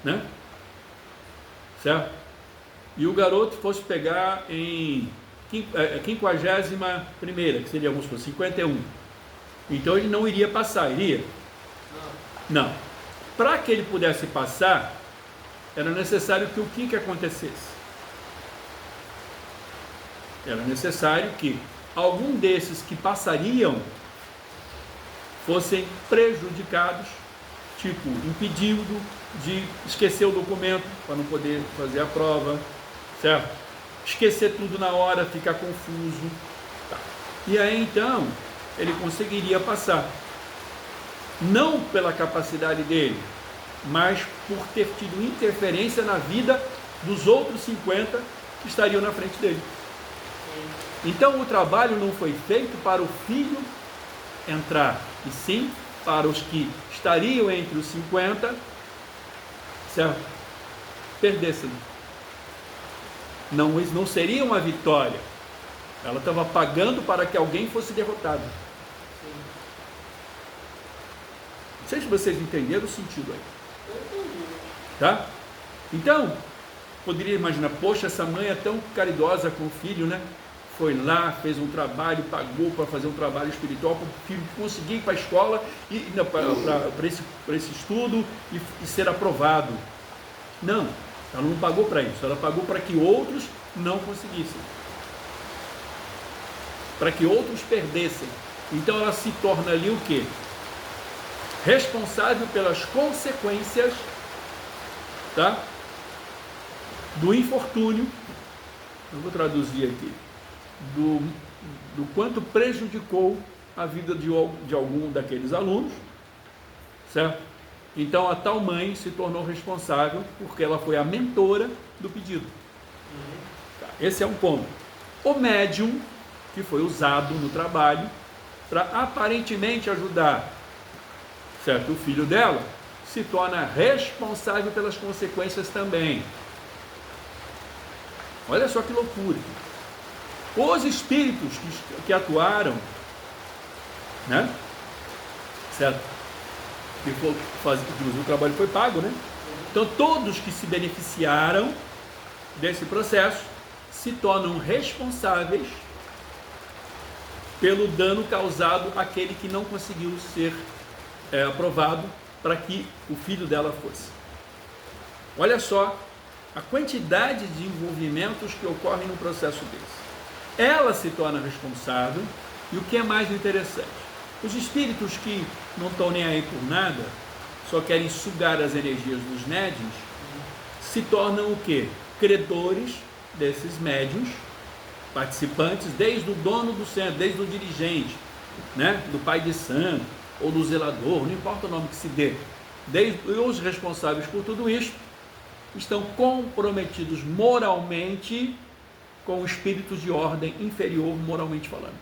né? Certo? E o garoto fosse pegar em 51ª, que seria, vamos supor, 51. Então ele não iria passar, iria? Não. Para que ele pudesse passar, era necessário que o que acontecesse? Era necessário que algum desses que passariam fossem prejudicados, tipo, impedido de esquecer o documento para não poder fazer a prova, certo? Esquecer tudo na hora, ficar confuso. Tá. E aí então ele conseguiria passar. Não pela capacidade dele, mas por ter tido interferência na vida dos outros 50 que estariam na frente dele. Então o trabalho não foi feito para o filho entrar, e sim para os que estariam entre os 50, certo? Perdessem. Não seria uma vitória. Ela estava pagando para que alguém fosse derrotado. Não sei se vocês entenderam o sentido aí. Tá? Então, poderia imaginar, poxa, essa mãe é tão caridosa com o filho, né? Foi lá, fez um trabalho, pagou para fazer um trabalho espiritual para o filho conseguir ir para a escola, para esse estudo e ser aprovado. Não, ela não pagou para isso, ela pagou para que outros não conseguissem. Para que outros perdessem. Então ela se torna ali o quê? Responsável pelas consequências, tá? Do infortúnio, eu vou traduzir aqui, do quanto prejudicou a vida de algum daqueles alunos, certo? Então a tal mãe se tornou responsável porque ela foi a mentora do pedido. Tá, esse é um ponto. O médium, que foi usado no trabalho para aparentemente ajudar, certo, o filho dela, se torna responsável pelas consequências também. Olha só que loucura. Os espíritos que atuaram, né? Certo? O trabalho foi pago, né? Então todos que se beneficiaram desse processo se tornam responsáveis pelo dano causado àquele que não conseguiu ser aprovado para que o filho dela fosse. Olha só a quantidade de envolvimentos que ocorrem no processo desse. Ela se torna responsável, e o que é mais interessante, os espíritos que não estão nem aí por nada, só querem sugar as energias dos médiuns, se tornam o quê? Credores desses médiuns, participantes, desde o dono do centro, desde o dirigente, né? Do pai de santo, ou do zelador, não importa o nome que se dê, desde os responsáveis por tudo isso, estão comprometidos moralmente com espíritos de ordem inferior, moralmente falando.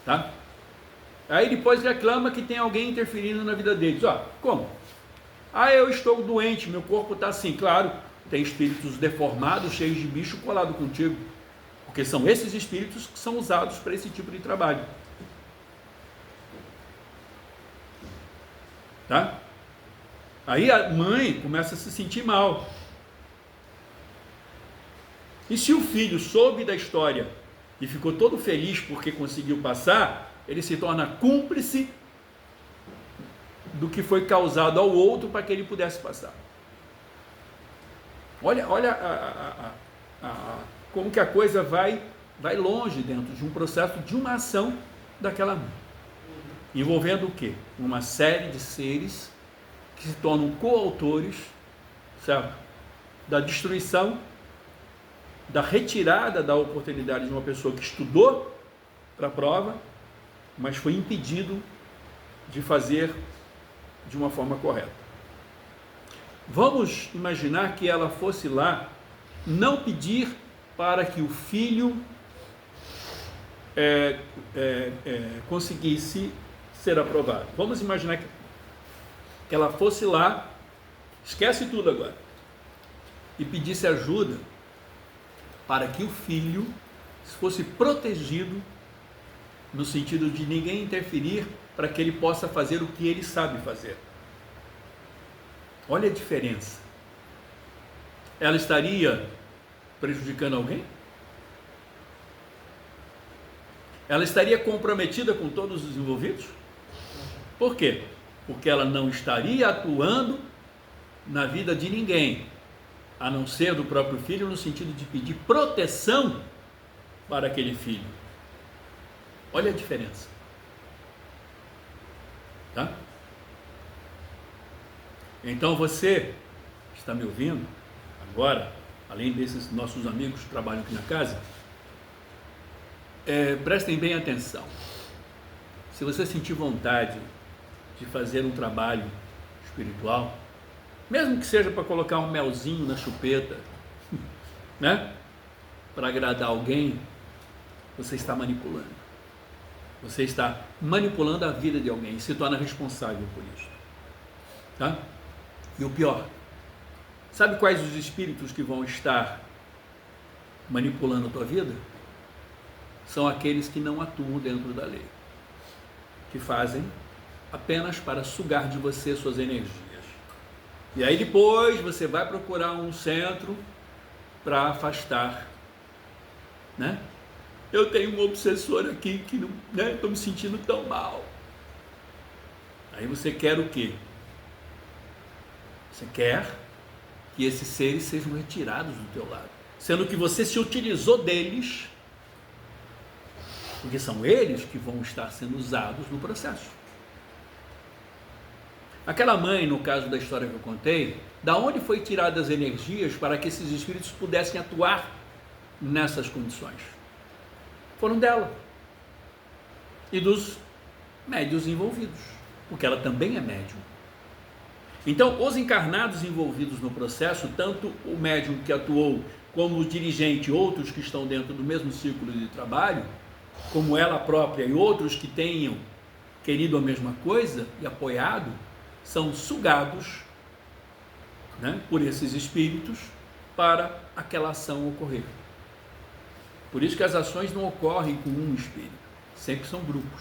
Tá? Aí depois reclama que tem alguém interferindo na vida deles. Como? Eu estou doente, meu corpo está assim. Claro, tem espíritos deformados, cheios de bicho colado contigo, porque são esses espíritos que são usados para esse tipo de trabalho. Tá? Aí a mãe começa a se sentir mal. E se o filho soube da história e ficou todo feliz porque conseguiu passar, ele se torna cúmplice do que foi causado ao outro para que ele pudesse passar. Olha como que a coisa vai longe dentro de um processo de uma ação daquela mãe. Envolvendo o quê? Uma série de seres que se tornam coautores, certo? Da destruição da retirada da oportunidade de uma pessoa que estudou para a prova, mas foi impedido de fazer de uma forma correta. Vamos imaginar que ela fosse lá não pedir para que o filho conseguisse ser aprovado. Vamos imaginar que ela fosse lá, esquece tudo agora, e pedisse ajuda para que o filho fosse protegido, no sentido de ninguém interferir, para que ele possa fazer o que ele sabe fazer. Olha a diferença. Ela estaria prejudicando alguém? Ela estaria comprometida com todos os envolvidos? Por quê? Porque ela não estaria atuando na vida de ninguém, a não ser do próprio filho, no sentido de pedir proteção para aquele filho. Olha a diferença. Tá? Então você está me ouvindo agora, além desses nossos amigos que trabalham aqui na casa, prestem bem atenção. Se você sentir vontade de fazer um trabalho espiritual, mesmo que seja para colocar um melzinho na chupeta, né? Para agradar alguém, você está manipulando. Você está manipulando a vida de alguém e se torna responsável por isso. Tá? E o pior, sabe quais os espíritos que vão estar manipulando a tua vida? São aqueles que não atuam dentro da lei, que fazem apenas para sugar de você suas energias. E aí depois você vai procurar um centro para afastar, né? Eu tenho um obsessor aqui que não, né? Estou me sentindo tão mal. Aí você quer o quê? Você quer que esses seres sejam retirados do teu lado, sendo que você se utilizou deles, porque são eles que vão estar sendo usados no processo. Aquela mãe, no caso da história que eu contei, da onde foi tiradas as energias para que esses espíritos pudessem atuar nessas condições? Foram dela e dos médiuns envolvidos, porque ela também é médium. Então, os encarnados envolvidos no processo, tanto o médium que atuou, como o dirigente, outros que estão dentro do mesmo círculo de trabalho, como ela própria e outros que tenham querido a mesma coisa e apoiado, são sugados, né, por esses espíritos para aquela ação ocorrer. Por isso que as ações não ocorrem com um espírito, sempre são grupos.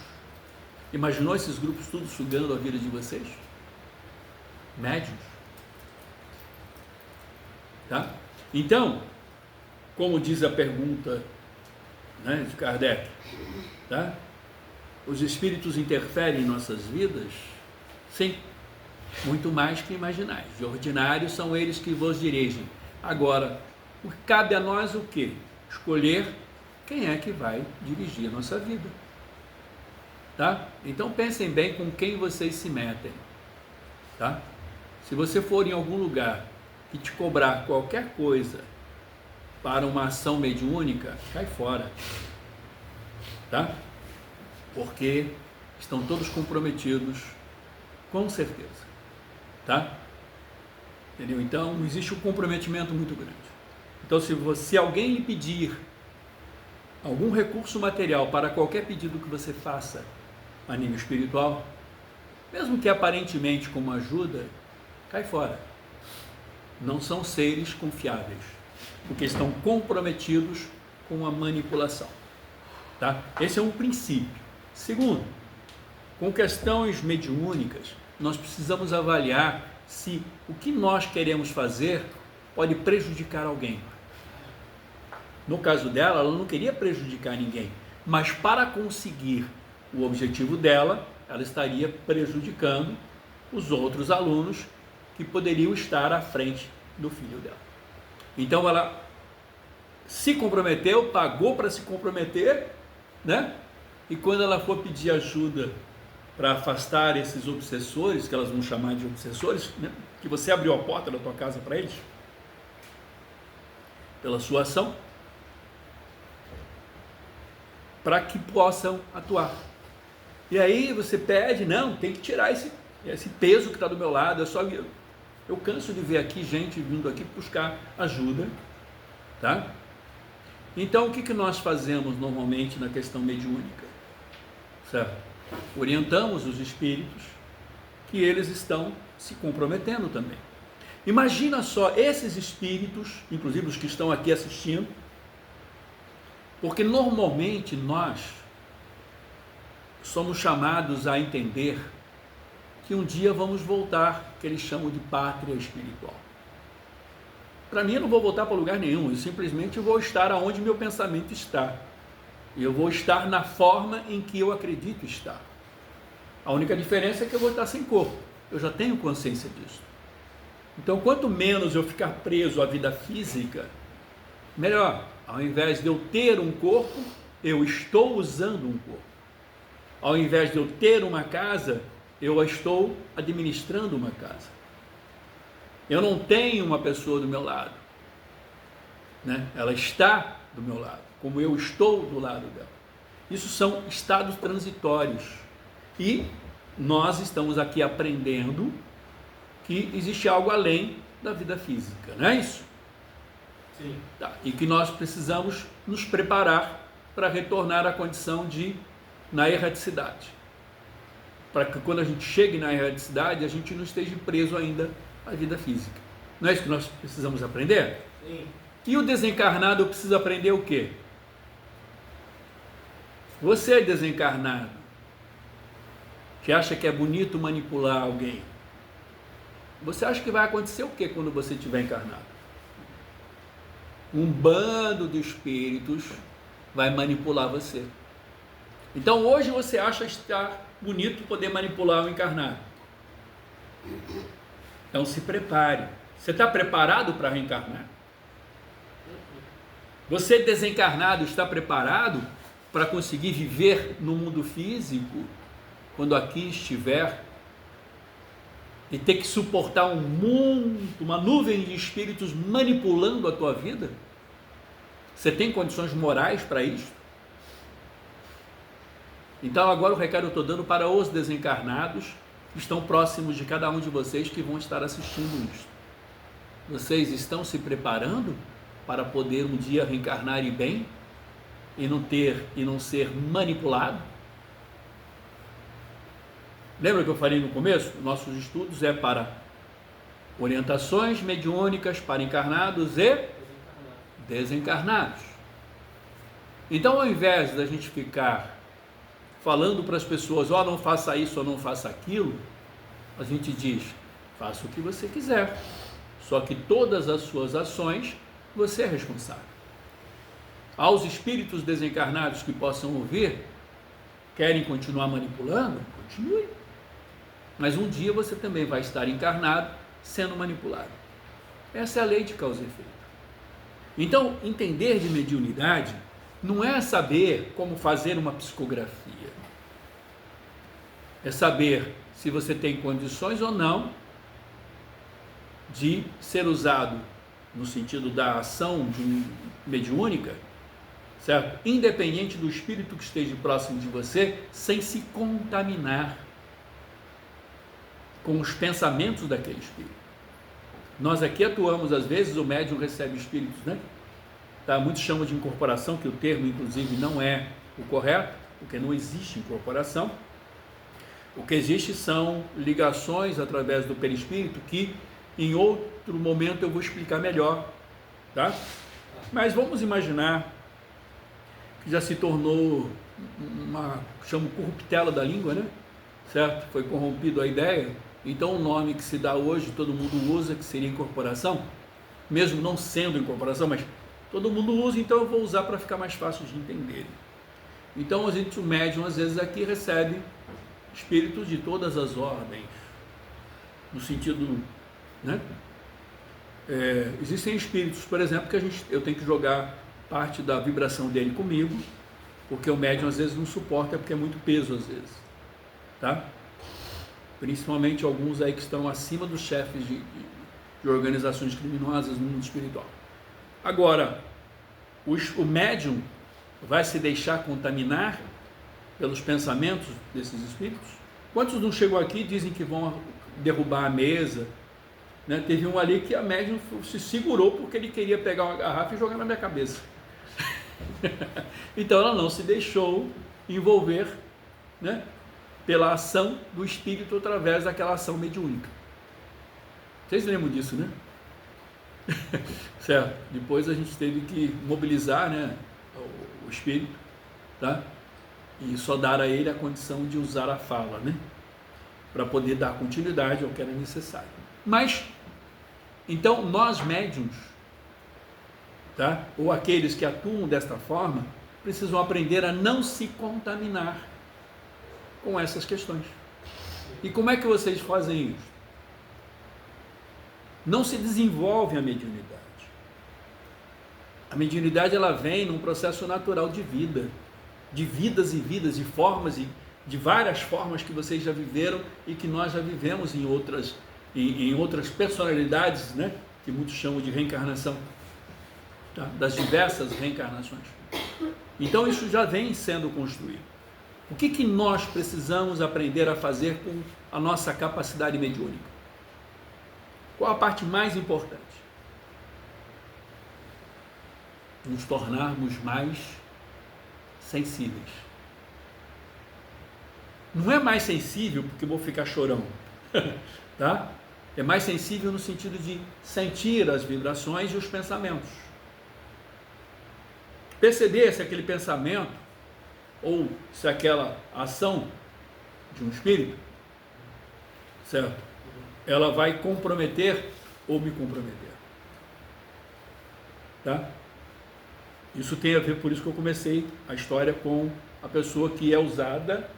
Imaginou esses grupos tudo sugando a vida de vocês? Médiuns. Tá? Então, como diz a pergunta, né, de Kardec, tá? Os espíritos interferem em nossas vidas? Sim, muito mais que imaginais. De ordinário são eles que vos dirigem. Agora, cabe a nós o quê? Escolher quem é que vai dirigir a nossa vida. Tá? Então pensem bem com quem vocês se metem. Tá? Se você for em algum lugar que te cobrar qualquer coisa para uma ação mediúnica, cai fora. Tá? Porque estão todos comprometidos, com certeza. Tá? Entendeu? Então existe um comprometimento muito grande. Então se alguém lhe pedir algum recurso material para qualquer pedido que você faça a nível espiritual, mesmo que aparentemente como ajuda, cai fora. Não são seres confiáveis, porque estão comprometidos com a manipulação. Tá? Esse é um princípio. Segundo, com questões mediúnicas, nós precisamos avaliar se o que nós queremos fazer pode prejudicar alguém. No caso dela, ela não queria prejudicar ninguém, mas para conseguir o objetivo dela, ela estaria prejudicando os outros alunos que poderiam estar à frente do filho dela. Então ela se comprometeu, pagou para se comprometer, né? E quando ela for pedir ajuda para afastar esses obsessores, que elas vão chamar de obsessores, né? Que você abriu a porta da tua casa para eles, pela sua ação, para que possam atuar. E aí você pede, não, tem que tirar esse peso que está do meu lado. Eu canso de ver aqui gente vindo aqui buscar ajuda, tá? Então o que nós fazemos normalmente na questão mediúnica? Certo? Orientamos os espíritos que eles estão se comprometendo também. Imagina só esses espíritos, inclusive os que estão aqui assistindo, porque normalmente nós somos chamados a entender que um dia vamos voltar, que eles chamam de pátria espiritual. Para mim, eu não vou voltar para lugar nenhum, eu simplesmente vou estar aonde meu pensamento está. E eu vou estar na forma em que eu acredito estar. A única diferença é que eu vou estar sem corpo. Eu já tenho consciência disso. Então, quanto menos eu ficar preso à vida física, melhor. Ao invés de eu ter um corpo, eu estou usando um corpo. Ao invés de eu ter uma casa, eu estou administrando uma casa. Eu não tenho uma pessoa do meu lado, né? Ela está do meu lado, como eu estou do lado dela. Isso são estados transitórios. E nós estamos aqui aprendendo que existe algo além da vida física, não é isso? Sim. Tá. E que nós precisamos nos preparar para retornar à condição na erraticidade. Para que quando a gente chegue na erraticidade, a gente não esteja preso ainda à vida física. Não é isso que nós precisamos aprender? Sim. E o desencarnado precisa aprender o quê? Você é desencarnado, que acha que é bonito manipular alguém, você acha que vai acontecer o quê quando você estiver encarnado? Um bando de espíritos vai manipular você. Então hoje você acha estar bonito poder manipular o encarnado. Então se prepare. Você está preparado para reencarnar? Você desencarnado está preparado para conseguir viver no mundo físico quando aqui estiver e ter que suportar um mundo, uma nuvem de espíritos manipulando a tua vida? Você tem condições morais para isso? Então agora o recado eu estou dando para os desencarnados que estão próximos de cada um de vocês que vão estar assistindo isso. Vocês estão se preparando para poder um dia reencarnar e bem e não ser manipulado? Lembra que eu falei no começo? Nossos estudos é para orientações mediúnicas para encarnados e desencarnados. Então, ao invés da gente ficar falando para as pessoas, ó, não faça isso ou não faça aquilo, a gente diz, faça o que você quiser, só que todas as suas ações, você é responsável. Aos espíritos desencarnados que possam ouvir, querem continuar manipulando? Continue. Mas um dia você também vai estar encarnado sendo manipulado. Essa é a lei de causa e efeito. Então, entender de mediunidade não é saber como fazer uma psicografia. É saber se você tem condições ou não de ser usado no sentido da ação mediúnica, certo? Independente do espírito que esteja próximo de você, sem se contaminar com os pensamentos daquele espírito. Nós aqui atuamos, às vezes, o médium recebe espíritos, né? Tá? Muitos chamam de incorporação, que o termo, inclusive, não é o correto, porque não existe incorporação. O que existe são ligações através do perispírito, que em outro momento eu vou explicar melhor, tá? Mas vamos imaginar que já se tornou chamo corruptela da língua, né? Certo? Foi corrompido a ideia. Então o nome que se dá hoje, todo mundo usa, que seria incorporação, mesmo não sendo incorporação, mas todo mundo usa, então eu vou usar para ficar mais fácil de entender. Então o médium às vezes aqui recebe espíritos de todas as ordens, no sentido, né? Existem espíritos, por exemplo, que eu tenho que jogar parte da vibração dele comigo, porque o médium às vezes não suporta, porque é muito peso às vezes, tá? Principalmente alguns aí que estão acima dos chefes de organizações criminosas no mundo espiritual. Agora, o médium, vai se deixar contaminar pelos pensamentos desses espíritos? Quantos não chegou aqui e dizem que vão derrubar a mesa? Né? Teve um ali que a médium se segurou porque ele queria pegar uma garrafa e jogar na minha cabeça. Então ela não se deixou envolver, né, pela ação do espírito através daquela ação mediúnica. Vocês lembram disso, né? Certo? Depois a gente teve que mobilizar, né, o espírito, tá? E só dar a ele a condição de usar a fala, né, para poder dar continuidade ao que era necessário. Mas, então, nós médiuns, tá, ou aqueles que atuam desta forma, precisam aprender a não se contaminar com essas questões. E como é que vocês fazem isso? Não se desenvolve a mediunidade. A mediunidade, ela vem num processo natural de vida, de vidas e vidas, de formas e de várias formas que vocês já viveram e que nós já vivemos em outras personalidades, né, que muitos chamam de reencarnação, tá? Das diversas reencarnações. Então isso já vem sendo construído. O que nós precisamos aprender a fazer com a nossa capacidade mediúnica? Qual a parte mais importante? Nos tornarmos mais sensíveis. Não é mais sensível porque vou ficar chorão, tá? É mais sensível no sentido de sentir as vibrações e os pensamentos. Perceber se aquele pensamento ou se aquela ação de um espírito, certo, ela vai comprometer ou me comprometer, tá? Isso tem a ver, por isso que eu comecei a história com a pessoa que é usada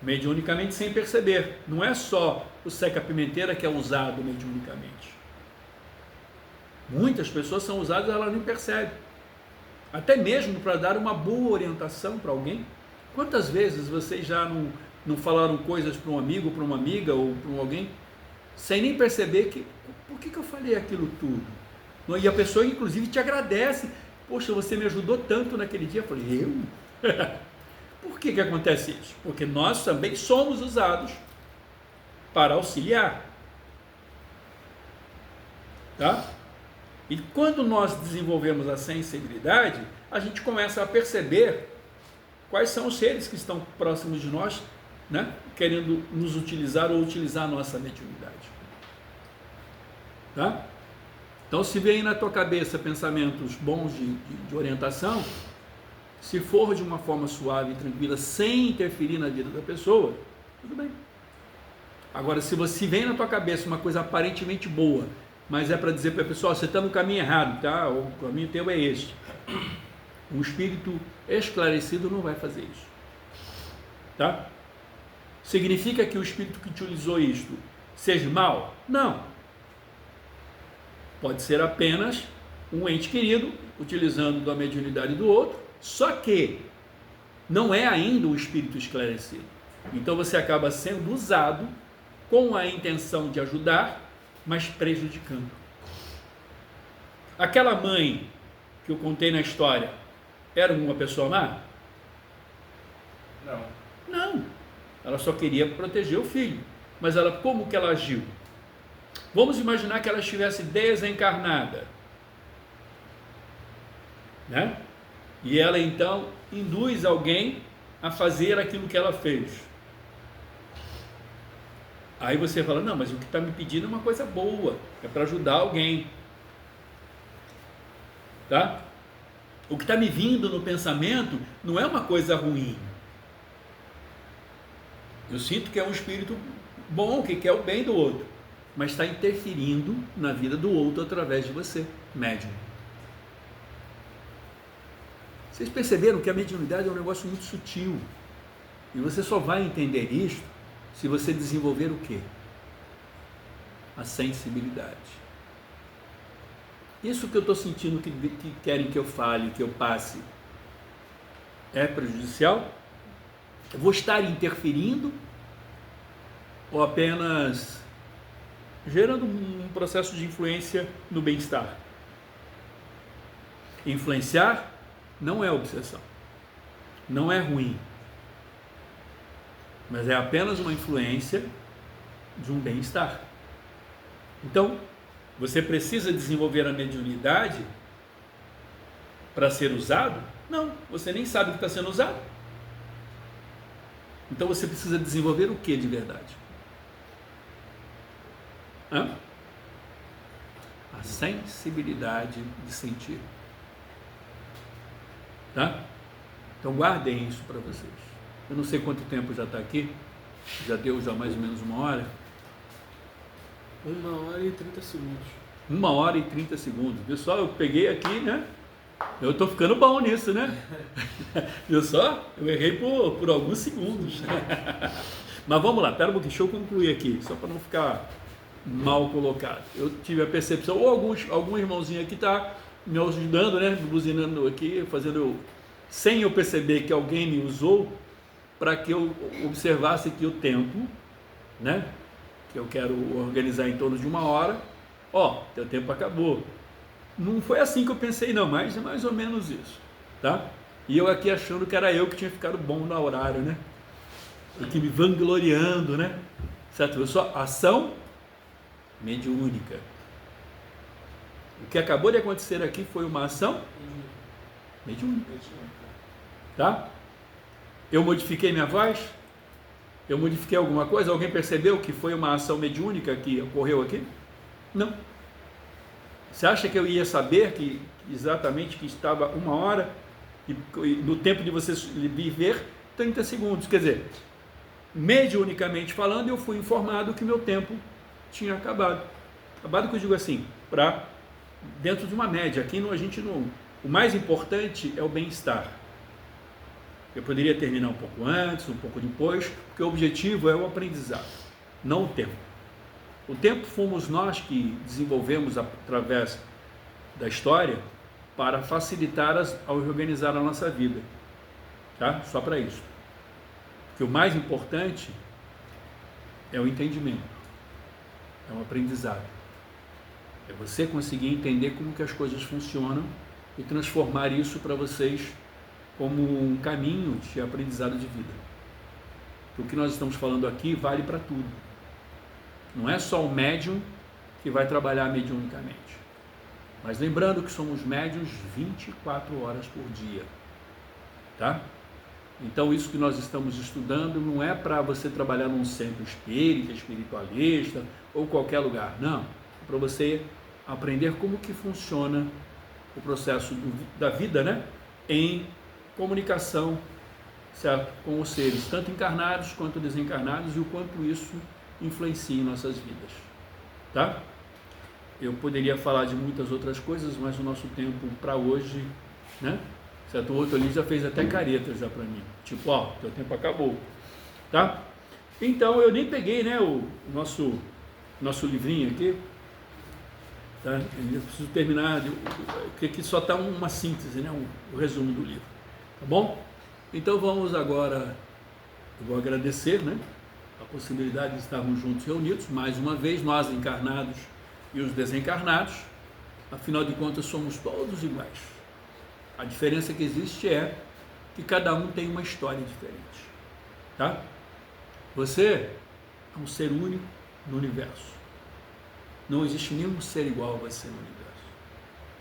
mediunicamente sem perceber. Não é só o Seca Pimenteira que é usado mediunicamente. Muitas pessoas são usadas e ela nem percebe. Até mesmo para dar uma boa orientação para alguém. Quantas vezes vocês já não falaram coisas para um amigo, para uma amiga ou para alguém, sem nem perceber que, por que eu falei aquilo tudo? E a pessoa inclusive te agradece. Poxa, você me ajudou tanto naquele dia. Eu falei, eu? Por que acontece isso? Porque nós também somos usados para auxiliar. Tá? E quando nós desenvolvemos a sensibilidade, a gente começa a perceber quais são os seres que estão próximos de nós, né, querendo nos utilizar ou utilizar a nossa mediunidade. Tá? Então, se vem na tua cabeça pensamentos bons de orientação, se for de uma forma suave e tranquila, sem interferir na vida da pessoa, tudo bem. Agora, se vem na tua cabeça uma coisa aparentemente boa, mas é para dizer para a pessoa, você está no caminho errado, tá? O caminho teu é este. Um espírito esclarecido não vai fazer isso. Tá? Significa que o espírito que utilizou isto seja mau? Não. Pode ser apenas um ente querido, utilizando da mediunidade do outro, só que não é ainda o espírito esclarecido. Então você acaba sendo usado com a intenção de ajudar, mas prejudicando. Aquela mãe que eu contei na história, era uma pessoa má? Não. Não. Ela só queria proteger o filho. Mas como que ela agiu? Vamos imaginar que ela estivesse desencarnada, né? E ela então induz alguém a fazer aquilo que ela fez. Aí você fala, não, mas o que está me pedindo é uma coisa boa, é para ajudar alguém. Tá? O que está me vindo no pensamento não é uma coisa ruim. Eu sinto que é um espírito bom, que quer o bem do outro, mas está interferindo na vida do outro através de você, médium. Vocês perceberam que a mediunidade é um negócio muito sutil, e você só vai entender isto se você desenvolver o quê? A sensibilidade. Isso que eu estou sentindo que querem que eu fale, que eu passe, é prejudicial? Eu vou estar interferindo ou apenas gerando um processo de influência no bem-estar? Influenciar não é obsessão. não é ruim, mas é apenas uma influência de um bem-estar. Então, você precisa desenvolver a mediunidade para ser usado? Não, você nem sabe o que está sendo usado. Então você precisa desenvolver o que de verdade? A sensibilidade de sentir. Tá? Então guardem isso para vocês. Eu não sei quanto tempo já está aqui, já deu já mais ou menos 1 hora. 1 hora e 30 segundos. 1 hora e 30 segundos. Pessoal, eu peguei aqui, né? Eu estou ficando bom nisso, né? Viu só? Eu errei por alguns segundos. Mas vamos lá, pera um pouquinho, deixa eu concluir aqui, só para não ficar mal colocado. Eu tive a percepção, ou algum irmãozinho aqui está me ajudando, né? Buzinando aqui, fazendo sem eu perceber que alguém me usou, para que eu observasse aqui o tempo, né? Que eu quero organizar em torno de 1 hora. Ó, teu tempo acabou. Não foi assim que eu pensei não, mas é mais ou menos isso, tá? E eu aqui achando que era eu que tinha ficado bom no horário, né? Aqui me vangloriando, né? Certo? Só ação mediúnica. O que acabou de acontecer aqui foi uma ação mediúnica, tá? Eu modifiquei minha voz? Eu modifiquei alguma coisa? Alguém percebeu que foi uma ação mediúnica que ocorreu aqui? Não. Você acha que eu ia saber que exatamente que estava 1 hora e no tempo de você viver 30 segundos? Quer dizer, mediunicamente falando, eu fui informado que meu tempo tinha acabado. Acabado que eu digo assim, para dentro de uma média. Aqui a gente não. O mais importante é o bem-estar. Eu poderia terminar um pouco antes, um pouco depois, porque o objetivo é o aprendizado, não o tempo. O tempo fomos nós que desenvolvemos através da história para facilitar ao organizar a nossa vida, tá? Só para isso. Porque o mais importante é o entendimento, é o aprendizado. É você conseguir entender como que as coisas funcionam e transformar isso para vocês como um caminho de aprendizado de vida. O que nós estamos falando aqui vale para tudo. Não é só o médium que vai trabalhar mediunicamente. Mas lembrando que somos médiuns 24 horas por dia. Tá? Então isso que nós estamos estudando não é para você trabalhar num centro espírita, espiritualista ou qualquer lugar. Não. É para você aprender como que funciona o processo da vida, né? Em comunicação, certo? Com os seres, tanto encarnados quanto desencarnados, e o quanto isso influencia em nossas vidas, tá? Eu poderia falar de muitas outras coisas, mas o nosso tempo para hoje, né? Certo? O outro ali já fez até careta já para mim, tipo, ó, teu tempo acabou, tá? Então eu nem peguei, né, o nosso livrinho aqui, tá? Eu preciso terminar, porque aqui só está uma síntese, né, o resumo do livro, tá bom? Então vamos agora, eu vou agradecer, né, a possibilidade de estarmos juntos reunidos, mais uma vez, nós encarnados e os desencarnados. Afinal de contas somos todos iguais. A diferença que existe é que cada um tem uma história diferente, tá? Você é um ser único no universo. Não existe nenhum ser igual a você no universo.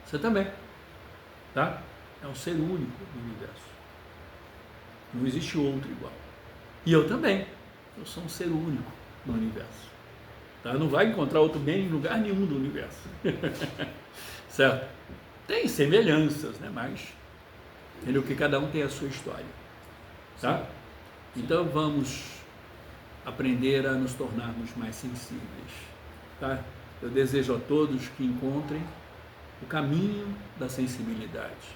Você também, tá? É um ser único no universo. Não existe outro igual. E eu também. Eu sou um ser único no universo. Tá? Não vai encontrar outro bem em lugar nenhum do universo. Certo? Tem semelhanças, né? Mas entendeu? Que cada um tem a sua história. Tá? Então vamos aprender a nos tornarmos mais sensíveis. Tá? Eu desejo a todos que encontrem o caminho da sensibilidade.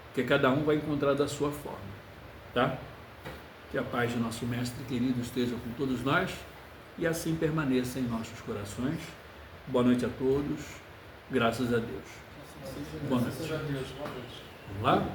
Porque cada um vai encontrar da sua forma. Tá? Que a paz do nosso Mestre querido esteja com todos nós e assim permaneça em nossos corações. Boa noite a todos. Graças a Deus. Boa noite. Vamos lá?